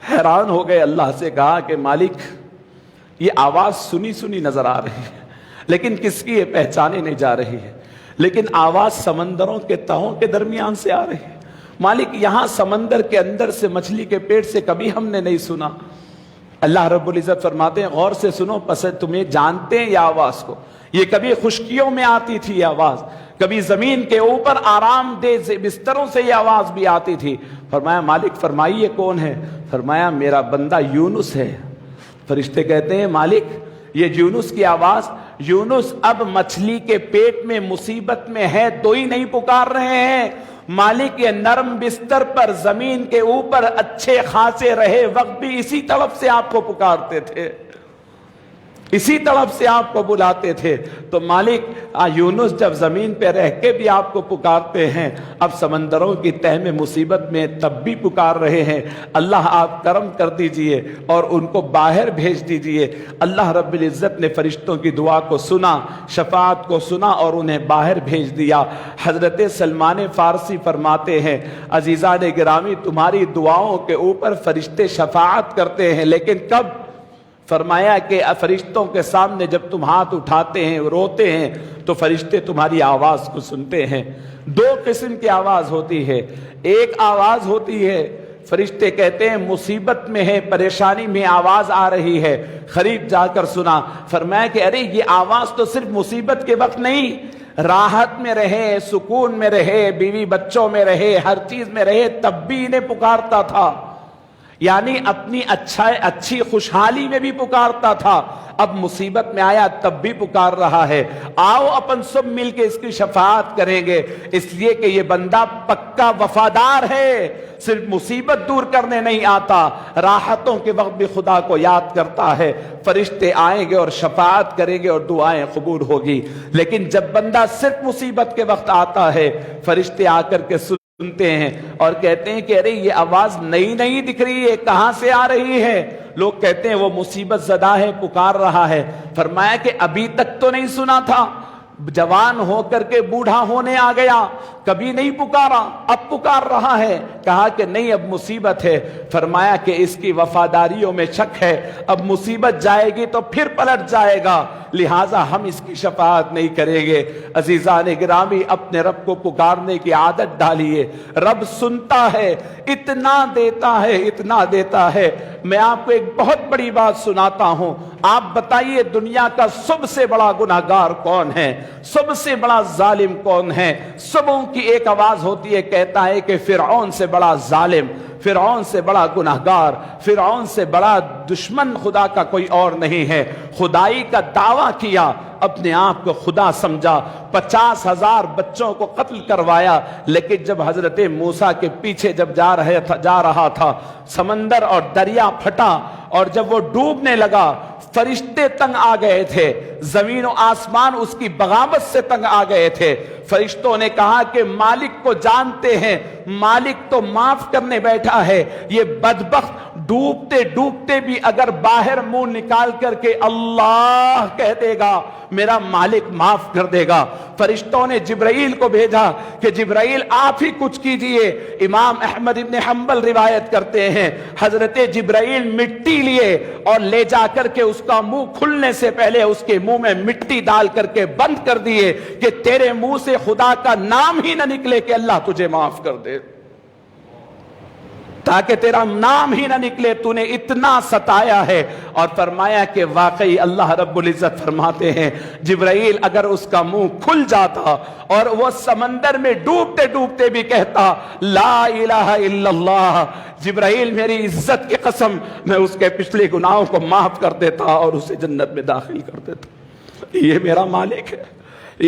حیران ہو گئے، اللہ سے کہا کہ مالک یہ آواز سنی سنی نظر آ رہی ہے، لیکن کس کی یہ پہچانے نہیں جا رہی ہے، لیکن آواز سمندروں کے تہوں کے درمیان سے آ رہی ہے. مالک یہاں سمندر کے اندر سے، مچھلی کے پیٹ سے کبھی ہم نے نہیں سنا. اللہ رب العزت فرماتے ہیں غور سے سنو، پس تمہیں جانتے ہیں یہ آواز کو، یہ کبھی خشکیوں میں آتی تھی یہ آواز، کبھی زمین کے اوپر آرام دہ بستروں سے یہ آواز بھی آتی تھی. فرمایا مالک فرمائیے کون ہے؟ فرمایا میرا بندہ یونس ہے. فرشتے کہتے ہیں مالک یہ یونس کی آواز، یونس اب مچھلی کے پیٹ میں مصیبت میں ہے تو ہی نہیں پکار رہے ہیں، مالک یہ نرم بستر پر زمین کے اوپر اچھے خاصے رہے وقت بھی اسی طرف سے آپ کو پکارتے تھے، اسی طرف سے آپ کو بلاتے تھے. تو مالک یونس جب زمین پہ رہ کے بھی آپ کو پکارتے ہیں، اب سمندروں کی تہ میں مصیبت میں تب بھی پکار رہے ہیں، اللہ آپ کرم کر دیجئے اور ان کو باہر بھیج دیجئے. اللہ رب العزت نے فرشتوں کی دعا کو سنا، شفاعت کو سنا اور انہیں باہر بھیج دیا. حضرت سلمان فارسی فرماتے ہیں عزیزان گرامی تمہاری دعاؤں کے اوپر فرشتے شفاعت کرتے ہیں، لیکن کب؟ فرمایا کہ فرشتوں کے سامنے جب تم ہاتھ اٹھاتے ہیں، روتے ہیں، تو فرشتے تمہاری آواز کو سنتے ہیں. دو قسم کی آواز ہوتی ہے. ایک آواز ہوتی ہے فرشتے کہتے ہیں مصیبت میں ہے، پریشانی میں آواز آ رہی ہے، قریب جا کر سنا. فرمایا کہ ارے یہ آواز تو صرف مصیبت کے وقت نہیں، راحت میں رہے، سکون میں رہے، بیوی بچوں میں رہے، ہر چیز میں رہے، تب بھی انہیں پکارتا تھا، یعنی اپنی اچھی خوشحالی میں بھی پکارتا تھا. اب مصیبت میں آیا تب بھی پکار رہا ہے. آؤ اپن سب مل کے اس کی شفاعت کریں گے، اس لیے کہ یہ بندہ پکا وفادار ہے، صرف مصیبت دور کرنے نہیں آتا، راحتوں کے وقت بھی خدا کو یاد کرتا ہے. فرشتے آئیں گے اور شفاعت کریں گے اور دعائیں قبول ہوگی. لیکن جب بندہ صرف مصیبت کے وقت آتا ہے، فرشتے آ کر کے سنتے ہیں اور کہتے ہیں کہ ارے یہ آواز نئی دکھ رہی ہے، کہاں سے آ رہی ہے؟ لوگ کہتے ہیں وہ مصیبت زدہ ہے، پکار رہا ہے. فرمایا کہ ابھی تک تو نہیں سنا تھا، جوان ہو کر کے بوڑھا ہونے آ گیا، کبھی نہیں پکارا، اب پکار رہا ہے. کہا کہ نہیں اب مصیبت ہے. فرمایا کہ اس کی وفاداریوں میں شک ہے، اب مصیبت جائے گی تو پھر پلٹ جائے گا. لہٰذا ہم اس کی شفاعت نہیں کریں گے۔ عزیزان گرامی، اپنے رب کو پکارنے کی عادت ڈالیے، رب سنتا ہے، اتنا دیتا ہے، اتنا دیتا ہے۔ میں آپ کو ایک بہت بڑی بات سناتا ہوں، آپ بتائیے دنیا کا سب سے بڑا گناہگار کون ہے، سب سے بڑا ظالم کون ہے؟ سبوں کی ایک آواز ہوتی ہے، کہتا ہے کہ فرعون سے بڑا ظالم، فرعون سے بڑا گناہگار، فرعون سے بڑا دشمن خدا کا کوئی اور نہیں ہے۔ خدائی کا دعویٰ کیا، اپنے آپ کو خدا سمجھا، 50,000 بچوں کو قتل کروایا، لیکن جب حضرت موسیٰ کے پیچھے جب جا رہا تھا، سمندر اور دریا پھٹا، اور جب وہ ڈوبنے لگا، فرشتے تنگ آ گئے تھے، زمین و آسمان اس کی بغاوت سے تنگ آ گئے تھے۔ فرشتوں نے کہا کہ مالک کو جانتے ہیں، مالک تو معاف کرنے بیٹھا ہے، یہ بدبخت ڈوبتے ڈوبتے بھی اگر باہر منہ نکال کر کے اللہ کہہ دے گا، میرا مالک معاف کر دے گا۔ فرشتوں نے جبرائیل کو بھیجا کہ جبرائیل آپ ہی کچھ کیجئے۔ امام احمد ابن حنبل روایت کرتے ہیں، حضرت جبرائیل مٹی لیے اور لے جا کر کے اس کا منہ کھلنے سے پہلے اس کے منہ میں مٹی ڈال کر کے بند کر دیے کہ تیرے منہ سے خدا کا نام ہی نہ نکلے کہ اللہ تجھے معاف کر دے، تاکہ تیرا نام ہی نہ نکلے، تو نے اتنا ستایا ہے۔ اور فرمایا کہ واقعی اللہ رب العزت فرماتے ہیں جبرائیل اگر اس کا منہ کھل جاتا اور وہ سمندر میں ڈوبتے ڈوبتے بھی کہتا لا الہ الا اللہ، جبرائیل میری عزت کی قسم میں اس کے پچھلے گناہوں کو معاف کر دیتا اور اسے جنت میں داخل کر دیتا۔ یہ میرا مالک ہے،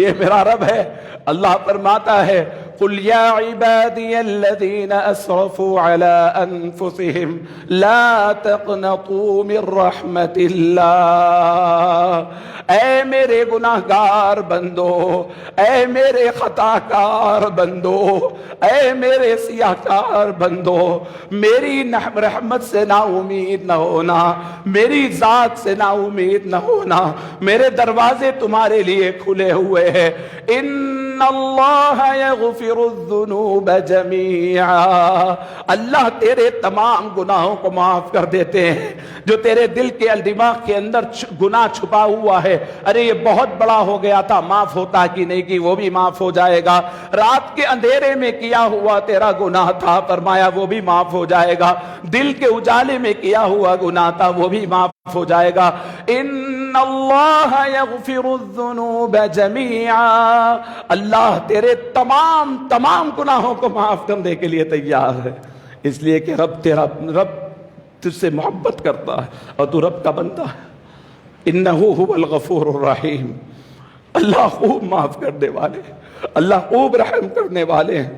یہ میرا رب ہے۔ اللہ فرماتا ہے قل یا عبادی الذین اسرفوا علی انفسهم لا تقنطوا من رحمت اللہ، اے میرے گناہگار بندو، اے میرے خطاکار بندو، اے میرے سیاہکار بندو، میری رحمت سے نا امید نہ ہونا، میری ذات سے نا امید نہ ہونا، میرے دروازے تمہارے لیے کھلے ہوئے ہیں۔ ان اللہ یغفر الذنوب جمیعا، اللہ تیرے تمام گناہوں کو معاف کر دیتے ہیں۔ جو تیرے دل کے دماغ کے اندر گناہ چھپا ہوا ہے، ارے یہ بہت بڑا ہو گیا تھا، معاف ہوتا کہ نہیں کہ وہ بھی معاف ہو جائے گا۔ رات کے اندھیرے میں کیا ہوا تیرا گناہ تھا، فرمایا وہ بھی معاف ہو جائے گا۔ دل کے اجالے میں کیا ہوا گناہ تھا، وہ بھی معاف ہو جائے گا۔ ان اللہ یغفر الذنوب جمیعا، اللہ تیرے تمام گناہوں کو معاف کرنے کے لیے تیار ہے، اس لیے کہ رب تجھ سے محبت کرتا ہے اور تو رب کا بندہ ہے۔ انہ هو الغفور الرحیم، اللہ خوب معاف کرنے والے ہیں، اللہ خوب رحم کرنے والے ہیں۔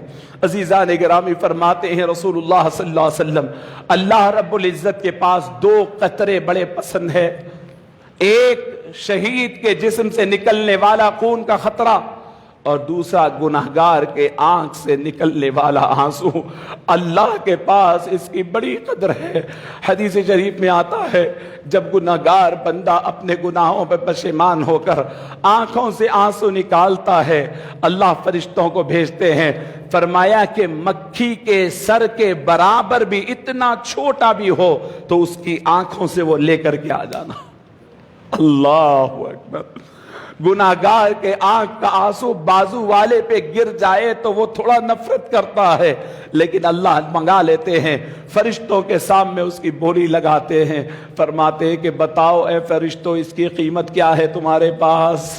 عزیزان گرامی، فرماتے ہیں رسول اللہ صلی اللہ علیہ وسلم، اللہ رب العزت کے پاس 2 قطرے بڑے پسند ہے، ایک شہید کے جسم سے نکلنے والا خون کا خطرہ، اور دوسرا گناہگار کے آنکھ سے نکلنے والا آنسو۔ اللہ کے پاس اس کی بڑی قدر ہے۔ حدیث شریف میں آتا ہے جب گناہگار بندہ اپنے گناہوں پہ پشیمان ہو کر آنکھوں سے آنسو نکالتا ہے، اللہ فرشتوں کو بھیجتے ہیں، فرمایا کہ مکھی کے سر کے برابر بھی اتنا چھوٹا بھی ہو تو اس کی آنکھوں سے وہ لے کر کے آ جانا۔ اللہ اکبر۔ گناہگار کے آنکھ کا آنسو بازو والے پہ گر جائے تو وہ تھوڑا نفرت کرتا ہے، لیکن اللہ منگا لیتے ہیں، فرشتوں کے سامنے اس کی بولی لگاتے ہیں، فرماتے ہیں کہ بتاؤ اے فرشتوں اس کی قیمت کیا ہے تمہارے پاس؟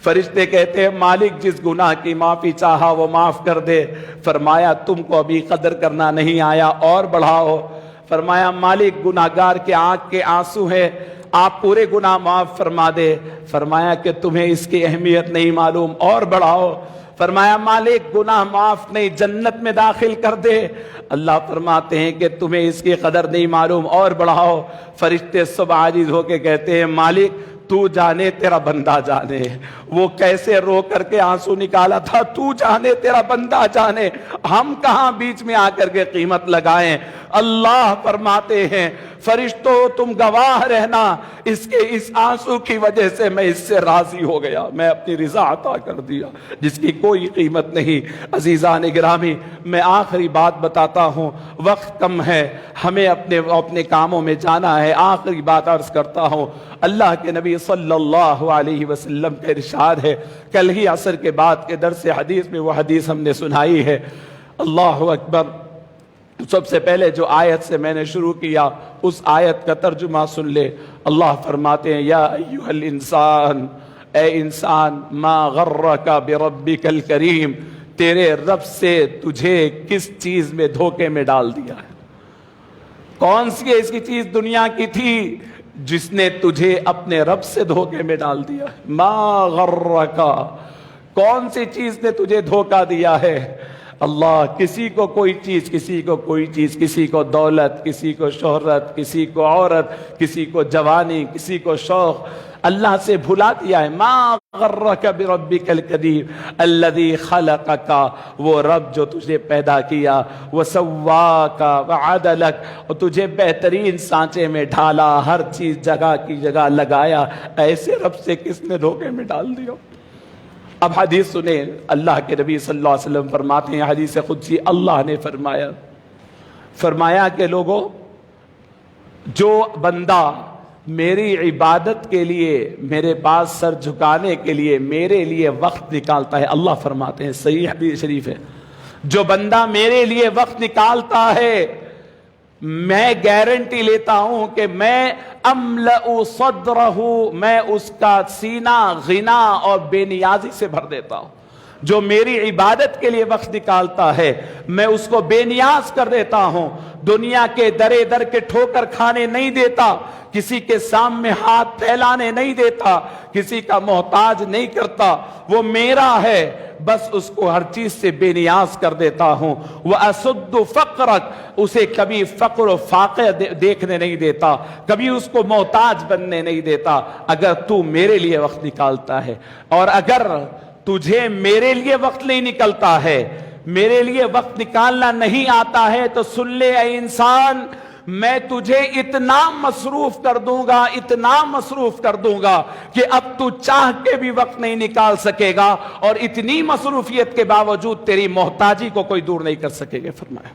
فرشتے کہتے ہیں مالک جس گناہ کی معافی چاہا وہ معاف کر دے۔ فرمایا تم کو ابھی قدر کرنا نہیں آیا، اور بڑھاؤ۔ فرمایا مالک گناہگار کے آنکھ کے آنسو ہیں، آپ پورے گناہ معاف فرما دے۔ فرمایا کہ تمہیں اس کی اہمیت نہیں معلوم، اور بڑھاؤ۔ فرمایا مالک گناہ معاف نہیں، جنت میں داخل کر دے۔ اللہ فرماتے ہیں کہ تمہیں اس کی قدر نہیں معلوم، اور بڑھاؤ۔ فرشتے سب عاجز ہو کے کہتے ہیں مالک تو جانے تیرا بندہ جانے، وہ کیسے رو کر کے آنسو نکالا تھا تو جانے تیرا بندہ جانے، ہم کہاں بیچ میں آ کر کے قیمت لگائیں۔ اللہ فرماتے ہیں فرشتوں تم گواہ رہنا، اس آنسو کی وجہ سے میں اس سے راضی ہو گیا، میں اپنی رضا عطا کر دیا جس کی کوئی قیمت نہیں۔ عزیزان گرامی، میں آخری بات بتاتا ہوں، وقت کم ہے، ہمیں اپنے کاموں میں جانا ہے۔ آخری بات عرض کرتا ہوں، اللہ کے نبی نبی صلی اللہ علیہ وسلم کا ارشاد ہے، کل ہی عصر کے بعد کے درس حدیث میں وہ حدیث ہم نے سنائی ہے۔ اللہ اکبر۔ سب سے پہلے جو آیت سے میں نے شروع کیا اس آیت کا ترجمہ سن لے۔ اللہ فرماتے ہیں یا ایھا الانسان، اے انسان، ما غرک بربک الکریم، تیرے رب سے تجھے کس چیز میں دھوکے میں ڈال دیا ہے؟ کون سی ایسی چیز دنیا کی تھی جس نے تجھے اپنے رب سے دھوکے میں ڈال دیا ہے؟ ما غرک، کون سی چیز نے تجھے دھوکہ دیا ہے؟ اللہ، کسی کو کوئی چیز، کسی کو کوئی چیز، کسی کو دولت، کسی کو شہرت، کسی کو عورت، کسی کو جوانی، کسی کو شوق، اللہ سے بھلا دیا ہے۔ ما غرک بربک الکریم الذی خلقک، وہ رب جو تجھے پیدا کیا، وسواک وعدلک، اور تجھے بہترین سانچے میں ڈھالا، ہر چیز جگہ کی جگہ لگایا، ایسے رب سے کس نے دھوکے میں ڈال دیا؟ اب حدیث سنیں، اللہ کے نبی صلی اللہ علیہ وسلم فرماتے ہیں، حدیث قدسی اللہ نے فرمایا کہ لوگوں، جو بندہ میری عبادت کے لیے، میرے پاس سر جھکانے کے لیے میرے لیے وقت نکالتا ہے، اللہ فرماتے ہیں، صحیح حدیث شریف ہے، جو بندہ میرے لیے وقت نکالتا ہے، میں گارنٹی لیتا ہوں کہ میں املأ صدرہ، میں اس کا سینہ غنا اور بے نیازی سے بھر دیتا ہوں۔ جو میری عبادت کے لیے وقت نکالتا ہے میں اس کو بے نیاز کر دیتا ہوں، دنیا کے درے در کے ٹھوکر کھانے نہیں دیتا، کسی کے سامنے ہاتھ پھیلانے نہیں دیتا، کسی کا محتاج نہیں کرتا، وہ میرا ہے، بس اس کو ہر چیز سے بے نیاز کر دیتا ہوں۔ وَأَسُدُّ فَقْرَكَ، اسے کبھی فقر و فاقہ دیکھنے نہیں دیتا، کبھی اس کو محتاج بننے نہیں دیتا، اگر تو میرے لیے وقت نکالتا ہے۔ اور اگر تجھے میرے لیے وقت نہیں نکلتا ہے، میرے لیے وقت نکالنا نہیں آتا ہے، تو سن لے اے انسان، میں تجھے اتنا مصروف کر دوں گا، اتنا مصروف کر دوں گا کہ اب تو چاہ کے بھی وقت نہیں نکال سکے گا، اور اتنی مصروفیت کے باوجود تیری محتاجی کو کوئی دور نہیں کر سکے گا۔ فرمایا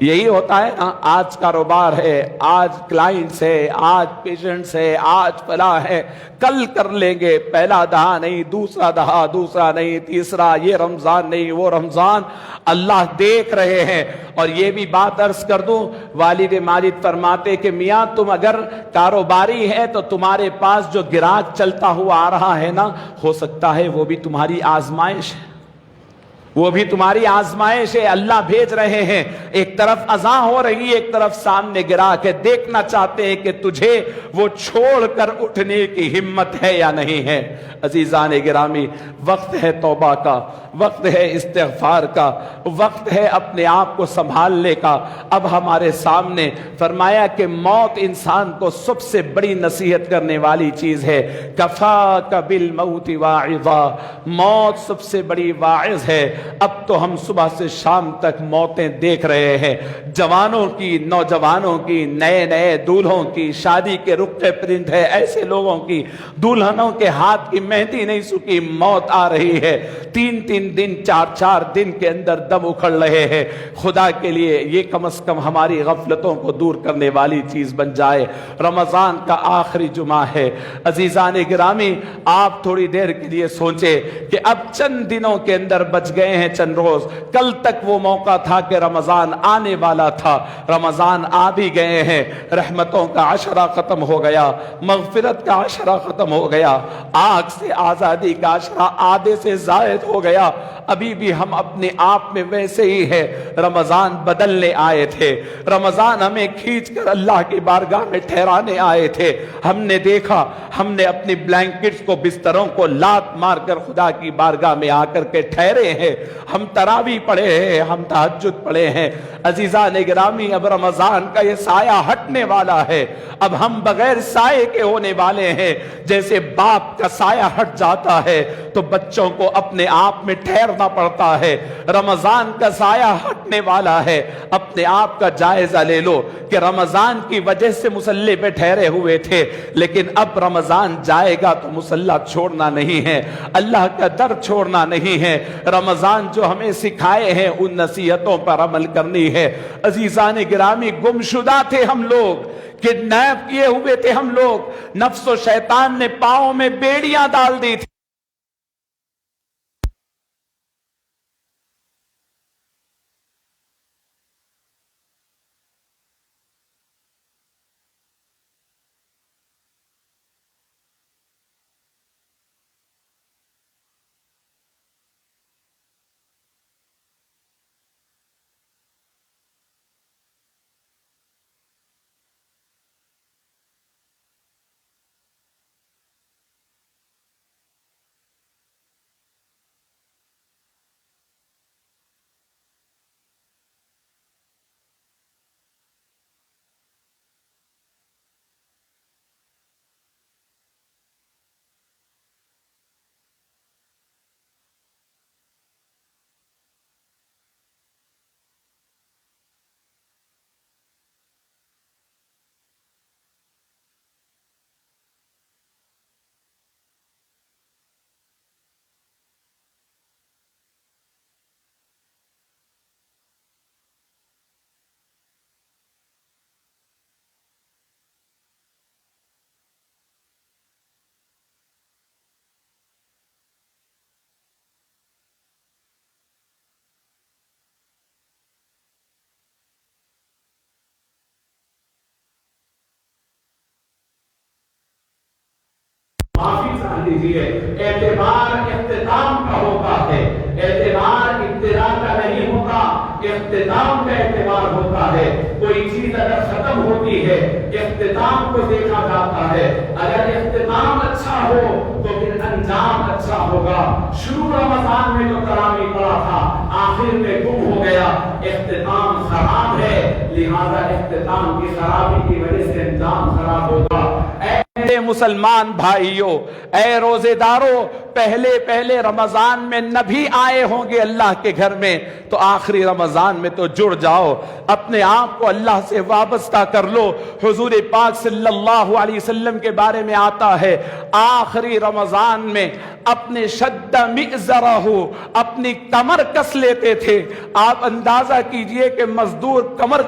یہی ہوتا ہے نا، آج کاروبار ہے، آج کلائنٹس ہے، آج پیشنٹس ہے، آج فلاح ہے، کل کر لیں گے، پہلا دہا نہیں، دوسرا دہا، دوسرا نہیں، تیسرا، یہ رمضان نہیں، وہ رمضان، اللہ دیکھ رہے ہیں۔ اور یہ بھی بات عرض کر دوں، والد ماجد فرماتے کہ میاں تم اگر کاروباری ہے تو تمہارے پاس جو گراہک چلتا ہوا آ رہا ہے نا، ہو سکتا ہے وہ بھی تمہاری آزمائش ہے، وہ بھی تمہاری آزمائش ہے، اللہ بھیج رہے ہیں، ایک طرف اذان ہو رہی ہے، ایک طرف سامنے گراہک ہے، دیکھنا چاہتے ہیں کہ تجھے وہ چھوڑ کر اٹھنے کی ہمت ہے یا نہیں ہے۔ عزیزان گرامی، وقت ہے توبہ کا، وقت ہے استغفار کا، وقت ہے اپنے آپ کو سنبھالنے کا۔ اب ہمارے سامنے فرمایا کہ موت انسان کو سب سے بڑی نصیحت کرنے والی چیز ہے۔ کفاک بالموت واعظا، موت سب سے بڑی واعظ ہے۔ اب تو ہم صبح سے شام تک موتیں دیکھ رہے ہیں، جوانوں کی، نوجوانوں کی، نئے نئے دولہوں کی، شادی کے رخ پرنٹ ہے، ایسے لوگوں کی دلہنوں کے ہاتھ کی مہندی نہیں سکی، موت آ رہی ہے، 3 دن 4 دن کے اندر دم اکھڑ رہے ہیں۔ خدا کے لیے یہ کم از کم ہماری غفلتوں کو دور کرنے والی چیز بن جائے۔ رمضان کا آخری جمعہ ہے، عزیزان گرامی، آپ تھوڑی دیر کے لیے سوچیں کہ اب چند دنوں کے اندر بچ گئے ہیں، چند روز، کل تک وہ موقع تھا کہ رمضان آنے والا تھا، رمضان آ بھی گئے ہیں، رحمتوں کا عشرہ ختم ہو گیا، مغفرت کا عشرہ ختم ہو گیا، آگ سے آزادی کا عشرہ آدھے سے زائد ہو گیا، ابھی بھی ہم اپنے آپ میں ویسے ہی ہے۔ رمضان بدلنے آئے تھے، رمضان ہمیں کھینچ کر اللہ کی بارگاہ میں ٹھہرانے آئے تھے، ہم نے دیکھا، ہم نے اپنی بلینکٹس کو، بستروں کو لات مار کر خدا کی بارگاہ میں آ کر کے ٹھہرے ہیں، ہم تراویح پڑھے ہیں، ہم تہجد پڑھے ہیں۔ عزیزان گرامی، اب رمضان کا یہ سایہ ہٹنے والا ہے، اب ہم بغیر سائے کے ہونے والے ہیں۔ جیسے باپ کا سایہ ہٹ جاتا ہے تو بچوں کو اپنے آپ میں ٹھہرنا پڑتا ہے، رمضان کا سایہ ہٹنے والا ہے۔ اپنے آپ کا جائزہ لے لو کہ رمضان کی وجہ سے مصلی پہ ٹھہرے ہوئے تھے، لیکن اب رمضان جائے گا تو مصلی چھوڑنا نہیں ہے، اللہ کا در چھوڑنا نہیں ہے۔ رمضان رمضان جو ہمیں سکھائے ہیں ان نصیحتوں پر عمل کرنی ہے۔ عزیزان گرامی، گمشدہ تھے ہم لوگ، کڈنیپ کیے ہوئے تھے ہم لوگ، نفس و شیطان نے پاؤں میں بیڑیاں ڈال دی تھی۔ معافی چاہ لیجیے۔ اعتبار اختتام کا ہوتا ہے، اعتبار ابتدا کا نہیں ہوتا، اختتام کا اعتبار ہوتا ہے۔ کوئی چیز اگر ختم ہوتی ہے اختتام کو دیکھا جاتا ہے، اگر اختتام اچھا ہو تو پھر انجام اچھا ہوگا۔ شروع رمضان میں جو تراویح پڑھا تھا آخر میں گم ہو گیا، اختتام خراب ہے، لہذا اختتام کی خرابی کی وجہ سے انجام خراب ہوگا۔ اے مسلمان بھائیوں، اے روزے داروں، پہلے رمضان میں نہ بھی آئے ہوں گے اللہ کے گھر میں تو آخری رمضان میں تو جڑ جاؤ، اپنے آپ کو اللہ سے وابستہ کر لو۔ حضور پاک صلی اللہ علیہ وسلم کے بارے میں آتا ہے آخری رمضان میں اپنے شد مئزرہ، اپنی کمر کس لیتے تھے۔ آپ اندازہ کیجئے کہ مزدور کمر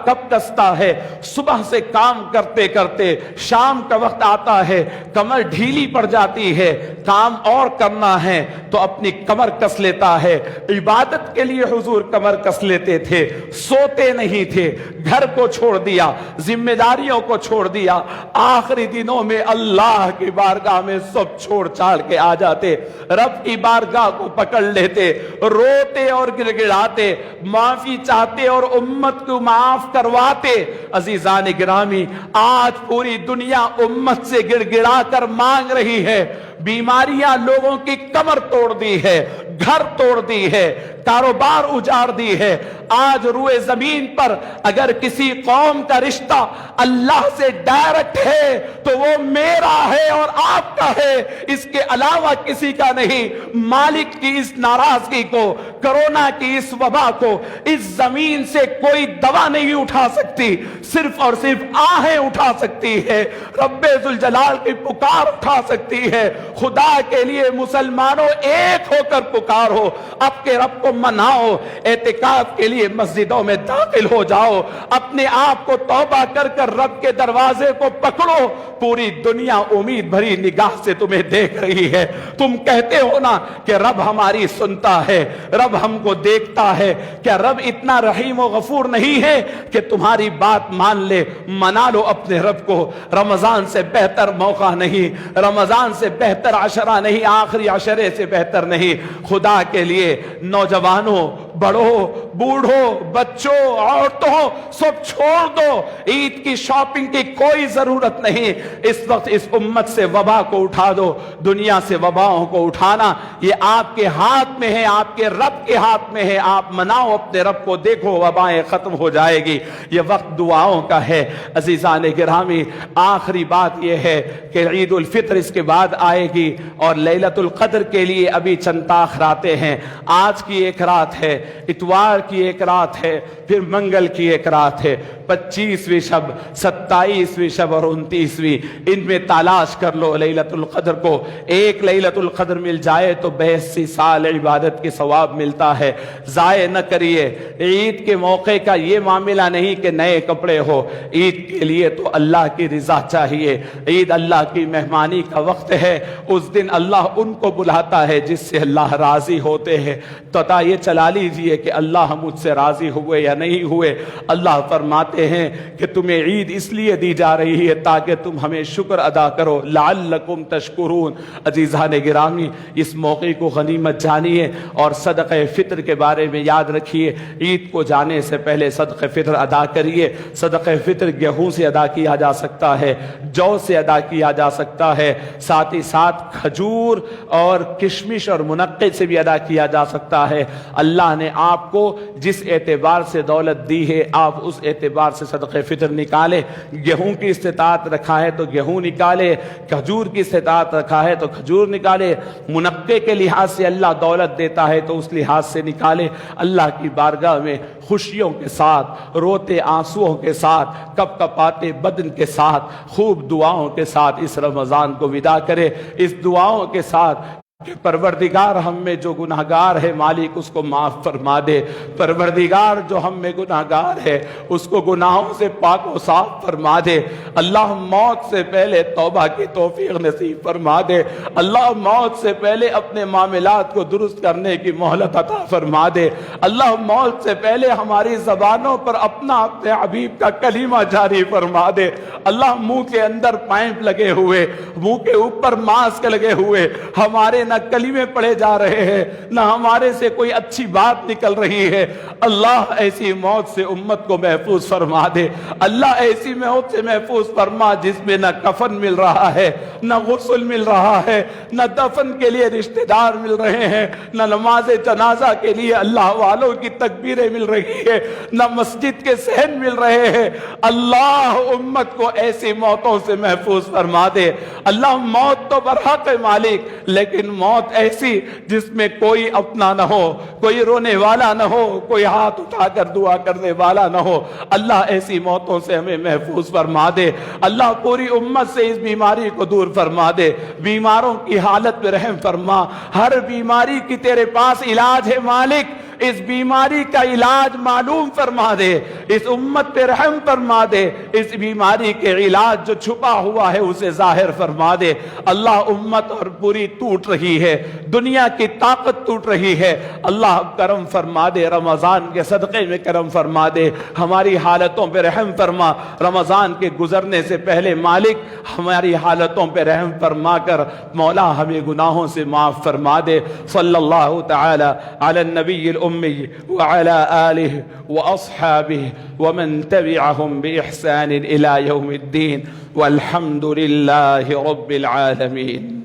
کب کستا ہے؟ صبح سے کام کرتے کرتے شام کا وقت آتا ہے، کمر ڈھیلی پڑ جاتی ہے، کام اور کرنا ہے تو اپنی کمر کس لیتا ہے۔ عبادت کے لیے حضور کمر کس لیتے تھے، سوتے نہیں تھے، گھر کو چھوڑ دیا، ذمہ داریوں کو چھوڑ دیا، آخری دنوں میں اللہ کی بارگاہ میں سب چھوڑ چھاڑ کے آ جاتے، رب کی بارگاہ کو پکڑ لیتے، روتے اور گڑ گڑاتے، معافی چاہتے اور امت کو معاف کرواتے۔ عزیزان گرامی، آج پوری دنیا امت سے گڑ گڑا کر مانگ رہی ہے، بیماریاں لوگوں کی کمر توڑ دی ہے، گھر توڑ دی ہے، کاروبار اجاڑ دی ہے۔ آج روئے زمین پر اگر کسی قوم کا رشتہ اللہ سے ڈائریکٹ ہے تو وہ میرا ہے اور آپ کا ہے، اس کے علاوہ کسی کا نہیں۔ مالک کی اس ناراضگی کو، کرونا کی اس وبا کو اس زمین سے کوئی دوا نہیں اٹھا سکتی، صرف اور صرف آہیں اٹھا سکتی ہے، رب ذوالجلال کی پکار اٹھا سکتی ہے۔ خدا کے لیے مسلمانوں ایک ہو کر پکارو، اب کے رب کو مناؤ، اعتکاف کے لیے مسجدوں میں داخل ہو جاؤ، اپنے آپ کو توبہ کر کر رب کے دروازے کو پکڑو۔ پوری دنیا امید بھری نگاہ سے تمہیں دیکھ رہی ہے، تم کہتے ہو نا کہ رب ہماری سنتا ہے، رب ہم کو دیکھتا ہے، کیا رب اتنا رحیم و غفور نہیں ہے کہ تمہاری بات مان لے؟ منا لو اپنے رب کو۔ رمضان سے بہتر موقع نہیں، رمضان سے بہتر عشرہ نہیں، آخری عشرے سے بہتر نہیں۔ خدا کے لیے نوجوانوں، بڑوں، بوڑھوں، بچوں، عورتوں، سب چھوڑ دو، عید کی شاپنگ کی کوئی ضرورت نہیں۔ اس وقت اس امت سے وبا کو اٹھا دو۔ دنیا سے وباؤں کو اٹھانا یہ آپ کے ہاتھ میں ہے، آپ کے رب کے ہاتھ میں ہے۔ آپ مناؤ اپنے رب کو، دیکھو وبائیں ختم ہو جائے گی۔ یہ وقت دعاؤں کا ہے۔ عزیزان گرامی، آخری بات یہ ہے کہ عید الفطر اس کے بعد آئے گی اور لیلۃ القدر کے لیے ابھی چند تاخیراتیں ہیں۔ آج کی ایک رات ہے، اتوار کی ایک رات ہے، پھر منگل کی ایک رات ہے، 25ویں شب، 27ویں شب اور 29ویں، ان میں تلاش کر لو لیلۃ القدر کو۔ ایک لیلۃ القدر مل جائے تو 82 سال عبادت کے ثواب ملتا ہے، ضائع نہ کریے۔ عید کے موقع کا یہ معاملہ نہیں کہ نئے کپڑے ہو، عید کے لیے تو اللہ کی رضا چاہیے۔ عید اللہ کی مہمانی کا وقت ہے، اس دن اللہ ان کو بلاتا ہے جس سے اللہ راضی ہوتے ہیں۔ تو یہ چلا لیجئے کہ اللہ مجھ سے راضی ہوئے یا نہیں ہوئے۔ اللہ فرماتے ہیں کہ تمہیں عید اس لیے دی جا رہی ہے تاکہ تم ہمیں شکر ادا کرو، لعلکم تشکرون۔ عزیزان گرامی، اس موقع کو غنیمت جانیے اور صدقہ فطر کے بارے میں یاد رکھیے۔ عید کو جانے سے پہلے صدقہ فطر ادا کریے۔ صدقہ فطر گیہوں سے ادا کیا جا سکتا ہے، جو سے ادا کیا جا سکتا ہے، ساتھ ہی ساتھ کھجور اور کشمش اور منقے سے بھی ادا کیا جا سکتا ہے۔ اللہ نے آپ کو جس اعتبار سے دولت دی ہے، آپ اس اعتبار سے صدقہ فطر نکالے۔ گیہوں کی استطاعت رکھا ہے تو گیہوں نکالے، کھجور کی استطاعت رکھا ہے تو کھجور نکالے، منقے کے لحاظ سے اللہ دولت دیتا ہے تو اس لحاظ سے نکالے۔ اللہ کی بارگاہ میں خوشیوں کے ساتھ، روتے آنسوؤں کے ساتھ، کپ کپاتے بدن کے ساتھ، خوب دعاؤں کے ساتھ اس رمضان کو ودا کرے۔ اس دعاؤں کے ساتھ کہ پروردگار ہم میں جو گناہگار ہے مالک اس کو معاف فرما دے، پروردگار جو ہم میں گناہگار ہے اس کو گناہوں سے پاک و صاف فرما دے، اللہ موت سے پہلے توبہ کی توفیق نصیب فرما دے، اللہ موت سے پہلے اپنے معاملات کو درست کرنے کی مہلت عطا فرما دے، اللہ موت سے پہلے ہماری زبانوں پر اپنے حبیب کا کلمہ جاری فرما دے، اللہ منہ کے اندر پائپ لگے ہوئے، منہ کے اوپر ماسک لگے ہوئے، ہمارے نہ کلمے پڑھے جا رہے ہیں، نہ ہمارے سے کوئی اچھی بات نکل رہی ہے، اللہ ایسی موت سے امت کو محفوظ فرما دے، اللہ ایسی موت سے محفوظ فرما جس میں نہ کفن مل رہا ہے، نہ غسل مل رہا ہے، نہ دفن کے لیے رشتہ دار مل رہے ہیں، نہ نماز جنازہ کے لیے اللہ والوں کی تکبیریں مل رہی ہے، نہ مسجد کے صحن مل رہے ہیں۔ اللہ امت کو ایسی موتوں سے محفوظ فرما دے۔ اللہ موت تو برحق ہے مالک، لیکن موت ایسی جس میں کوئی اپنا نہ ہو، کوئی رونے والا نہ ہو، کوئی ہاتھ اٹھا کر دعا کرنے والا نہ ہو۔ اللہ ایسی موتوں سے ہمیں محفوظ فرما دے۔ اللہ پوری امت سے اس بیماری کو دور فرما دے، بیماروں کی حالت پہ رحم فرما۔ ہر بیماری کی تیرے پاس علاج ہے مالک، اس بیماری کا علاج معلوم فرما دے، اس امت پہ رحم فرما دے، اس بیماری کے علاج جو چھپا ہوا ہے اسے ظاہر فرما دے۔ اللہ امت اور پوری ٹوٹ رہی ہے، دنیا کی طاقت ٹوٹ رہی ہے، اللہ کرم فرما دے، رمضان کے صدقے میں کرم فرما دے، ہماری حالتوں پہ رحم فرما۔ رمضان کے گزرنے سے پہلے مالک ہماری حالتوں پہ رحم فرما کر مولا ہمیں گناہوں سے معاف فرما دے۔ صلی اللہ تعالی علی النبی الأمي وعلى آله وأصحابه ومن تبعهم بإحسان إلى يوم الدين والحمد لله رب العالمين۔